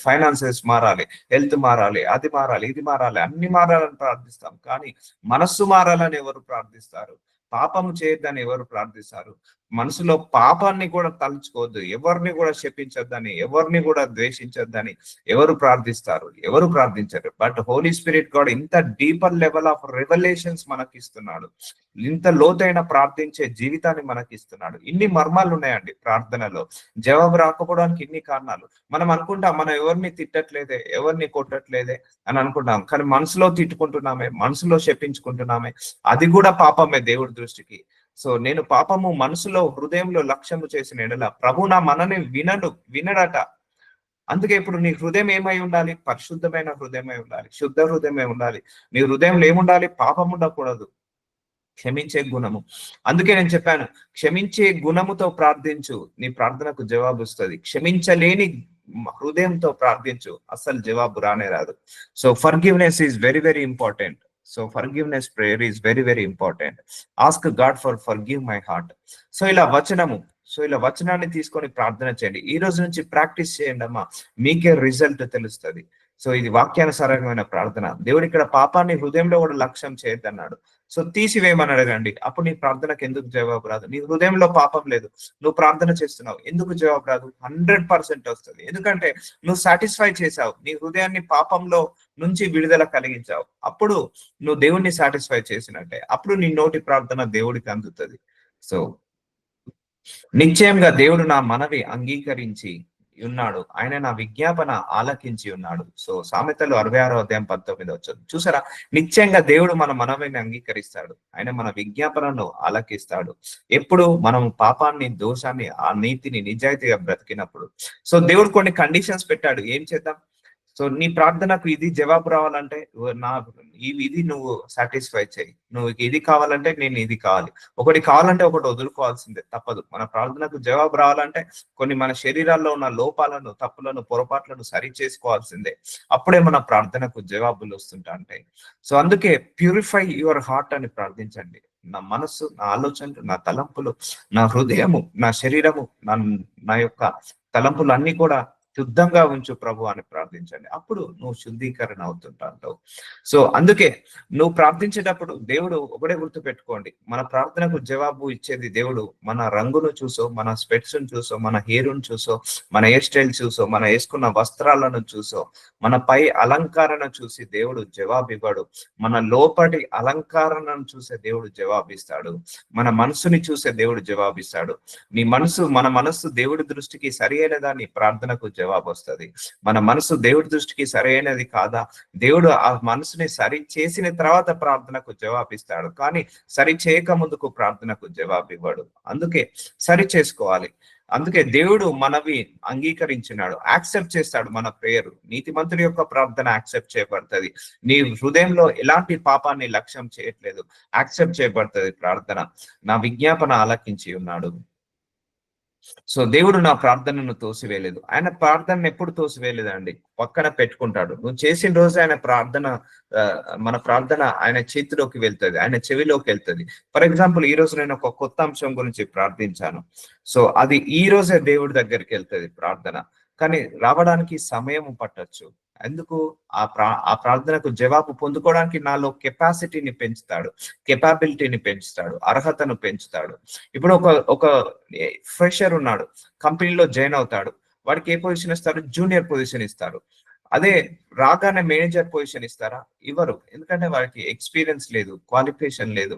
ఫైనాన్సెస్ మారాలి, హెల్త్ మారాలి, అది మారాలి, ఇది మారాలి, అన్ని మారాలని ప్రార్థిస్తాం. కానీ మనస్సు మారాలని ఎవరు ప్రార్థిస్తారు? పాపము చేయొద్దని ఎవరు ప్రార్థిస్తారు? మనసులో పాపాన్ని కూడా తలుచుకోవద్దు, ఎవరిని కూడా శపించొద్దని, ఎవరిని కూడా ద్వేషించొద్దని ఎవరు ప్రార్థిస్తారు? ఎవరు ప్రార్థించరు. బట్ హోలీ స్పిరిట్ గాడ్ ఇంత డీపర్ లెవెల్ ఆఫ్ రెవల్యూషన్స్ మనకిస్తున్నాడు, ఇంత లోతైన ప్రార్థించే జీవితాన్ని మనకిస్తున్నాడు. ఇన్ని మర్మాలు ఉన్నాయండి ప్రార్థనలో. జవాబు రాకపోవడానికి ఇన్ని కారణాలు. మనం అనుకుంటాం మనం ఎవరిని తిట్టట్లేదే, ఎవరిని కొట్టట్లేదే అని అనుకుంటాం, కానీ మనసులో తిట్టుకుంటున్నామే, మనసులో శపించుకుంటున్నామే, అది కూడా పాపమే దేవుడి దృష్టికి. సో నేను పాపము మనసులో, హృదయంలో లక్ష్యము చేసిన ఎడల ప్రభు నా మనని వినడట. అందుకే ఇప్పుడు నీ హృదయం ఏమై ఉండాలి? పరిశుద్ధమైన హృదయమై ఉండాలి, శుద్ధ హృదయమై ఉండాలి. నీ హృదయంలో ఏముండాలి? పాపం ఉండకూడదు, క్షమించే గుణము. అందుకే నేను చెప్పాను, క్షమించే గుణముతో ప్రార్థించు, నీ ప్రార్థనకు జవాబు వస్తుంది. క్షమించలేని హృదయంతో ప్రార్థించు, అసలు జవాబు రానే రాదు. So forgiveness is very very important. So forgiveness prayer is very very important. Ask God for forgive my heart. So ఇలా వచనాన్ని తీసుకొని ప్రార్థన చేయండి. ఈ రోజు నుంచి ప్రాక్టీస్ చేయండి అమ్మా, మీకే రిజల్ట్ తెలుస్తుంది. సో ఇది వాక్యానుసారమైన ప్రార్థన. దేవుడు ఇక్కడ పాపాన్ని హృదయంలో కూడా లక్ష్యం చేయొద్దన్నాడు. సో తీసివేయమని అడగండి, అప్పుడు నీ ప్రార్థనకు ఎందుకు జవాబు రాదు? నీ హృదయంలో పాపం లేదు, నువ్వు ప్రార్థన చేస్తున్నావు, ఎందుకు జవాబు రాదు? 100% వస్తుంది. ఎందుకంటే నువ్వు సాటిస్ఫై చేసావు, నీ హృదయాన్ని పాపంలో నుంచి విడుదల కలిగించావు. అప్పుడు నువ్వు దేవుణ్ణి సాటిస్ఫై చేసినట్టే, అప్పుడు నీ నోటి ప్రార్థన దేవుడికి అందుతుంది. సో నిశ్చయంగా దేవుడు నా మనవి అంగీకరించి ఉన్నాడు, ఆయన నా విజ్ఞాపన ఆలకించి ఉన్నాడు. సో సామెతలు 66:19 వచ్చింది. చూసారా, నిశ్చయంగా దేవుడు మన మనవిని అంగీకరిస్తాడు, ఆయన మన విజ్ఞాపనను ఆలకిస్తాడు. ఎప్పుడు మనం పాపాన్ని, దోషాన్ని, ఆ నీతిని నిజాయితీగా బ్రతికినప్పుడు. సో దేవుడు కొన్ని కండిషన్స్ పెట్టాడు, ఏం చేద్దాం? సో నీ ప్రార్థనకు ఇది జవాబు రావాలంటే నా ఇది నువ్వు సాటిస్ఫై చేయి. నువ్వు ఇది కావాలంటే నేను ఇది కావాలి. ఒకటి కావాలంటే ఒకటి వదులుకోవాల్సిందే, తప్పదు. మన ప్రార్థనకు జవాబు రావాలంటే కొన్ని మన శరీరాల్లో ఉన్న లోపాలను, తప్పులను, పొరపాట్లను సరి చేసుకోవాల్సిందే. అప్పుడే మన ప్రార్థనకు జవాబులు వస్తుంటా ఉంటాయి. సో అందుకే ప్యూరిఫై యువర్ హార్ట్ అని ప్రార్థించండి. నా మనస్సు, నా ఆలోచనలు, నా తలంపులు, నా హృదయము, నా శరీరము, నా యొక్క తలంపులు అన్ని కూడా శుద్ధంగా ఉంచు ప్రభు అని ప్రార్థించండి. అప్పుడు నువ్వు శుద్ధీకరణ అవుతుంటావు. సో అందుకే నువ్వు ప్రార్థించేటప్పుడు దేవుడు ఒకటే గుర్తు పెట్టుకోండి, మన ప్రార్థనకు జవాబు ఇచ్చేది దేవుడు మన రంగును చూసో, మన స్పెట్స్ చూసో, మన హెయిర్ను చూసో, మన హెయిర్ స్టైల్ చూసో, మన వేసుకున్న వస్త్రాలను చూసో, మన పై అలంకరణ చూసి దేవుడు జవాబు ఇవ్వడు. మన లోపటి అలంకరణను చూసే దేవుడు జవాబిస్తాడు. మన మనసుని చూసే దేవుడు జవాబిస్తాడు. మన మనస్సు దేవుడి దృష్టికి సరి అయినదాన్ని ప్రార్థనకు జవాబు వస్తుంది. మన మనసు దేవుడి దృష్టికి సరైనది కాదా, దేవుడు ఆ మనసుని సరి చేసిన తర్వాత ప్రార్థనకు జవాబిస్తాడు. కానీ సరి చేయక ముందుకు ప్రార్థనకు జవాబు ఇవ్వడు. అందుకే సరి చేసుకోవాలి. అందుకే దేవుడు మనవి అంగీకరించినాడు, యాక్సెప్ట్ చేస్తాడు మన ప్రేయర్. నీతిమంతుడి యొక్క ప్రార్థన యాక్సెప్ట్ చేయబడుతుంది. నీ హృదయంలో ఎలాంటి పాపాన్ని లక్ష్యం చేయట్లేదు, యాక్సెప్ట్ చేయబడుతుంది ప్రార్థన. నా విజ్ఞాపన ఆలకించి ఉన్నాడు. సో దేవుడు నా ప్రార్థనను తోసివేయలేదు. ఆయన ప్రార్థనను ఎప్పుడు తోసివేయలేదండి, పక్కన పెట్టుకుంటాడు. నువ్వు చేసిన రోజు ఆయన ప్రార్థన, మన ప్రార్థన ఆయన చేతిలోకి వెళ్తుంది, ఆయన చెవిలోకి వెళ్తుంది. ఫర్ ఎగ్జాంపుల్, ఈ రోజు నేను ఒక కొత్త అంశం గురించి ప్రార్థించాను. సో అది ఈ రోజే దేవుడి దగ్గరికి వెళ్తుంది ప్రార్థన, కానీ రావడానికి సమయం పట్టొచ్చు. ఎందుకు? ఆ ప్రార్థనకు జవాబు పొందుకోవడానికి నాలో కెపాసిటీని పెంచుతాడు, కెపాబిలిటీని పెంచుతాడు, అర్హతను పెంచుతాడు. ఇప్పుడు ఒక ఫ్రెషర్ ఉన్నాడు, కంపెనీలో జాయిన్ అవుతాడు. వాడికి ఏ పొజిషన్ ఇస్తారు? జూనియర్ పొజిషన్ ఇస్తారు. అదే రాగానే మేనేజర్ పొజిషన్ ఇస్తారా? ఇవ్వరు. ఎందుకంటే వారికి ఎక్స్పీరియన్స్ లేదు, క్వాలిఫికేషన్ లేదు,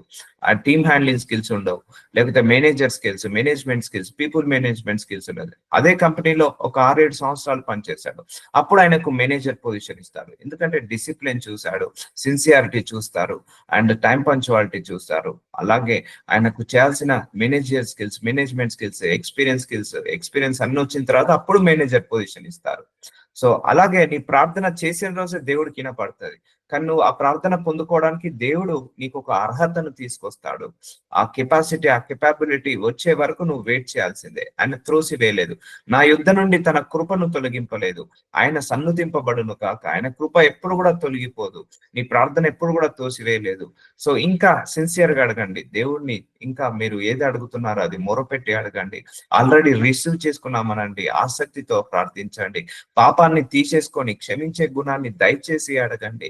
ఆ టీమ్ హ్యాండ్లింగ్ స్కిల్స్ ఉండవు, లేకపోతే manager skills, management skills, people management skills ఉండదు. అదే కంపెనీలో ఒక 6-7 సంవత్సరాలు పనిచేశాడు, అప్పుడు ఆయనకు మేనేజర్ పొజిషన్ ఇస్తారు. ఎందుకంటే డిసిప్లిన్ చూశాడు, సిన్సియారిటీ చూస్తారు, అండ్ టైం పంచువాలిటీ చూస్తారు. అలాగే ఆయనకు చేయాల్సిన manager skills, management skills, experience అన్ని వచ్చిన తర్వాత అప్పుడు మేనేజర్ పొజిషన్ ఇస్తారు. సో అలాగే నీ ప్రార్థన చేసిన రోజే దేవుడికి వినపడుతుంది. కానీ నువ్వు ఆ ప్రార్థన పొందుకోవడానికి దేవుడు నీకు ఒక అర్హతను తీసుకొస్తాడు. ఆ కెపాసిటీ, ఆ కెపాబిలిటీ వచ్చే వరకు నువ్వు వెయిట్ చేయాల్సిందే. ఆయన త్రోసివేయలేదు. నా యుద్ధ నుండి తన కృపను తొలగింపలేదు. ఆయన సన్నుతింపబడును కాక. ఆయన కృప ఎప్పుడు కూడా తొలగిపోదు. నీ ప్రార్థన ఎప్పుడు కూడా తోసివేయలేదు. సో ఇంకా సిన్సియర్ గా అడగండి దేవుడిని. ఇంకా మీరు ఏది అడుగుతున్నారో అది మొరపెట్టి అడగండి. ఆల్రెడీ రిసీవ్ చేసుకున్నామనండి, ఆసక్తితో ప్రార్థించండి. పాపాన్ని తీసేసుకొని క్షమించే గుణాన్ని దయచేసి అడగండి.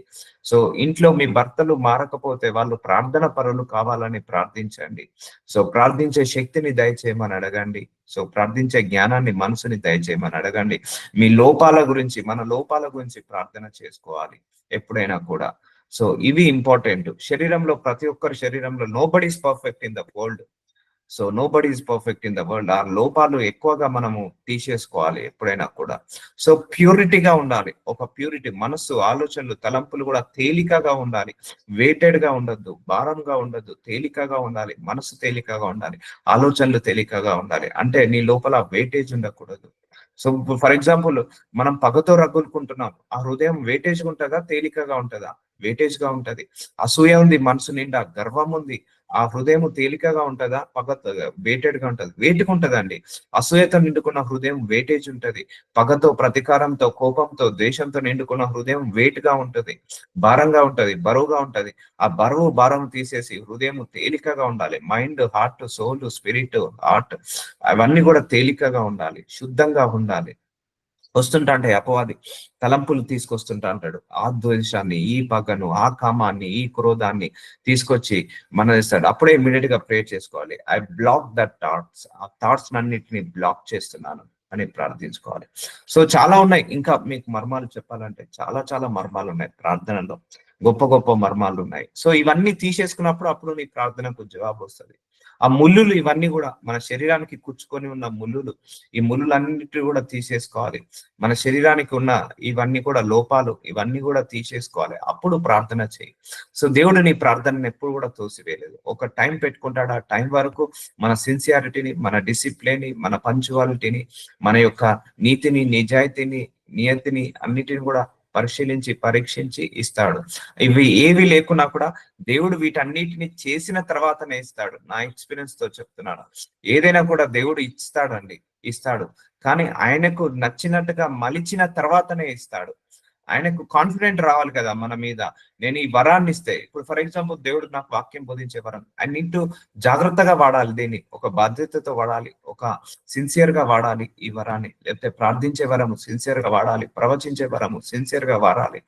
సో ఇంట్లో మీ భర్తలు మారకపోతే వాళ్ళు ప్రార్థన పరులు కావాలని ప్రార్థించండి. సో ప్రార్థించే శక్తిని దయచేయమని అడగండి. సో ప్రార్థించే జ్ఞానాన్ని, మనసుని దయచేయమని అడగండి. మీ లోపాల గురించి, మన లోపాల గురించి ప్రార్థన చేసుకోవాలి ఎప్పుడైనా కూడా. సో ఇవి ఇంపార్టెంట్. శరీరంలో, ప్రతి ఒక్కరి శరీరంలో nobody is perfect in the world. So nobody is perfect in the world. ఆ లోపాలు ఎక్కువగా మనము తీసేసుకోవాలి ఎప్పుడైనా కూడా. సో ప్యూరిటీగా ఉండాలి. ఒక ప్యూరిటీ, మనస్సు, ఆలోచనలు, తలంపులు కూడా తేలికగా ఉండాలి. వెయిటెడ్ గా ఉండద్దు, భారంగా ఉండద్దు, తేలికగా ఉండాలి. మనసు తేలికగా ఉండాలి, ఆలోచనలు తేలికగా ఉండాలి. అంటే నీ లోపల వెయిటేజ్ ఉండకూడదు. సో ఫర్ ఎగ్జాంపుల్, మనం పగతో రగులుకుంటున్నాం, ఆ హృదయం వెయిటేజ్ ఉంటుందా, తేలికగా ఉంటుందా? వెయిటేజ్ గా ఉంటది. అసూయ ఉంది మనసు నిండా, గర్వం ఉంది, ఆ హృదయం తేలికగా ఉంటుందా, పగతో వెయిటెడ్ గా ఉంటది? వెయిట్గా ఉంటదండి. అసూయతో నిండుకున్న హృదయం వెయిటేజ్ ఉంటది. పగతో, ప్రతీకారంతో, కోపంతో, ద్వేషంతో నిండుకున్న హృదయం వెయిట్ గా ఉంటది, భారంగా ఉంటది, బరువుగా ఉంటది. ఆ భారం తీసేసి హృదయం తేలికగా ఉండాలి. Mind, heart, soul, spirit, heart అవన్నీ కూడా తేలికగా ఉండాలి, శుద్ధంగా ఉండాలి. వస్తుంటా అంటే అపవాది తలంపులు తీసుకొస్తుంటా అంటాడు. ఆ ద్వేషాన్ని, ఈ పగను, ఆ కామాన్ని, ఈ క్రోధాన్ని తీసుకొచ్చి ఇస్తాడు. అప్పుడే ఇమీడియట్ గా ప్రే చేసుకోవాలి. ఐ బ్లాక్ దట్ థాట్స్, ఆ థాట్స్ అన్నిటిని బ్లాక్ చేస్తున్నాను అని ప్రార్థించుకోవాలి. సో చాలా ఉన్నాయి. ఇంకా మీకు మర్మాలు చెప్పాలంటే చాలా చాలా మర్మాలు ఉన్నాయి ప్రార్థనలో, గొప్ప గొప్ప మర్మాలు ఉన్నాయి. సో ఇవన్నీ తీసేసుకున్నప్పుడు అప్పుడు నీ ప్రార్థనకు జవాబు వస్తుంది. ఆ ముళ్ళులు ఇవన్నీ కూడా మన శరీరానికి కూర్చుకొని ఉన్న ముళ్ళులు, ఈ ముళ్ళులన్నిటి కూడా తీసేసుకోవాలి. మన శరీరానికి ఉన్న ఇవన్నీ కూడా లోపాలు, ఇవన్నీ కూడా తీసేసుకోవాలి. అప్పుడు ప్రార్థన చేయి. సో దేవుడు నీ ప్రార్థనను ఎప్పుడు కూడా తోసివేయలేదు. ఒక టైం పెట్టుకుంటాడు. ఆ టైం వరకు మన సిన్సియారిటీని, మన డిసిప్లిన్, మన పంచువాలిటీని, మన యొక్క నీతిని, నిజాయితీని, నియతిని అన్నిటిని కూడా పరిశీలించి పరీక్షించి ఇస్తాడు. ఇవి ఏవి లేకున్నా కూడా దేవుడు వీటన్నిటిని చేసిన తర్వాతనే ఇస్తాడు. నా ఎక్స్పీరియన్స్ తో చెప్తున్నాను. ఏదైనా కూడా దేవుడు ఇస్తాడండి, ఇస్తాడు. కానీ ఆయనకు నచ్చినట్టుగా మలిచిన తర్వాతనే ఇస్తాడు. ఆయనకు కాన్ఫిడెంట్ రావాలి కదా మన మీద. నేను ఈ వరాన్ని ఇస్తే, ఇప్పుడు ఫర్ ఎగ్జాంపుల్ దేవుడు నాకు వాక్యం బోధించే వరం, ఐ నీడ్ టు జాగ్రత్తగా వాడాలి. దీన్ని ఒక బాధ్యతతో వాడాలి, ఒక సిన్సియర్ గా వాడాలి ఈ వరాన్ని. లేకపోతే ప్రార్థించే వరము సిన్సియర్ గా వాడాలి, ప్రవచించే వరము సిన్సియర్ గా వాడాలి.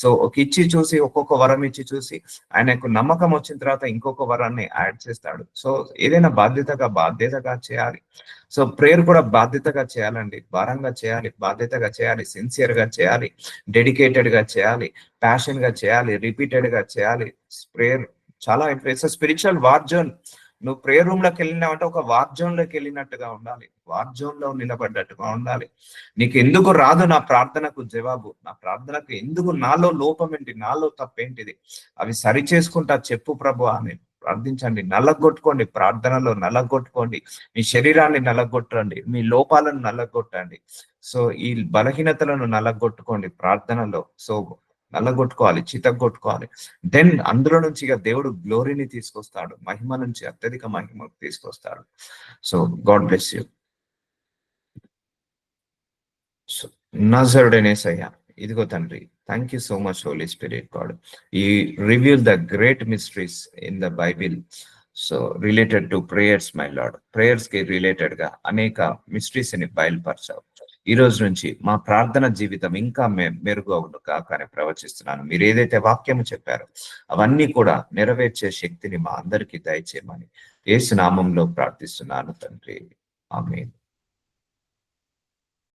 సో ఒక ఇచ్చి చూసి, ఒక్కొక్క వరం ఇచ్చి చూసి ఆయనకు నమ్మకం వచ్చిన తర్వాత ఇంకొక వరాన్ని యాడ్ చేస్తాడు. సో ఏదైనా బాధ్యతగా చేయాలి. సో ప్రేయర్ కూడా బాధ్యతగా చేయాలండి, భారంగా చేయాలి, బాధ్యతగా చేయాలి, సిన్సియర్ గా చేయాలి, డెడికేటెడ్ గా చేయాలి, ప్యాషన్ గా చేయాలి, రిపీటెడ్ గా చేయాలి. ప్రేయర్ చాలా ఇంట్రెస్ట్. Spiritual war zone. నువ్వు ప్రేయర్ రూమ్ లోకి వెళ్ళినావంటే ఒక వార్ జోన్ లోకి వెళ్ళినట్టుగా ఉండాలి, వార్ జోన్ లో నిలబడ్డట్టుగా ఉండాలి. నీకు ఎందుకు రాదు నా ప్రార్థనకు జవాబు, నా ప్రార్థనకు ఎందుకు, నాలో లోపం ఏంటి, నాలో తప్పేంటిది, అవి సరి చేసుకుంటా చెప్పు ప్రభు అని ప్రార్థించండి. నల్లగొట్టుకోండి, ప్రార్థనలో నల్లగొట్టుకోండి, మీ శరీరాన్ని నల్లగొట్టండి, మీ లోపాలను నల్లగొట్టండి. సో ఈ బలహీనతలను నల్లగొట్టుకోండి ప్రార్థనలో. సో నల్లగొట్టుకోవాలి, చితగొట్టుకోవాలి. దెన్ అందులో నుంచి ఇక దేవుడు గ్లోరీని తీసుకొస్తాడు, మహిమ నుంచి అత్యధిక మహిమ తీసుకొస్తాడు. So God bless you. So నజరుడనేసయ్యా, ఇదిగో తండ్రి, thank you so much Holy Spirit God. ఈ reveal the great mysteries in the Bible. So related to prayers my Lord, prayers కి రిలేటెడ్ గా అనేక మిస్టరీస్ ని బయలుపరచావు. ఈ రోజు నుంచి మా ప్రార్థన జీవితం ఇంకా మెరుగు అవును కాకని ప్రవచిస్తున్నాను. మీరు ఏదైతే వాక్యము చెప్పారో అవన్నీ కూడా నెరవేర్చే శక్తిని మా అందరికీ దయచేయమని యేసు నామంలో ప్రార్థిస్తున్నాను తండ్రి. ఆమేన్.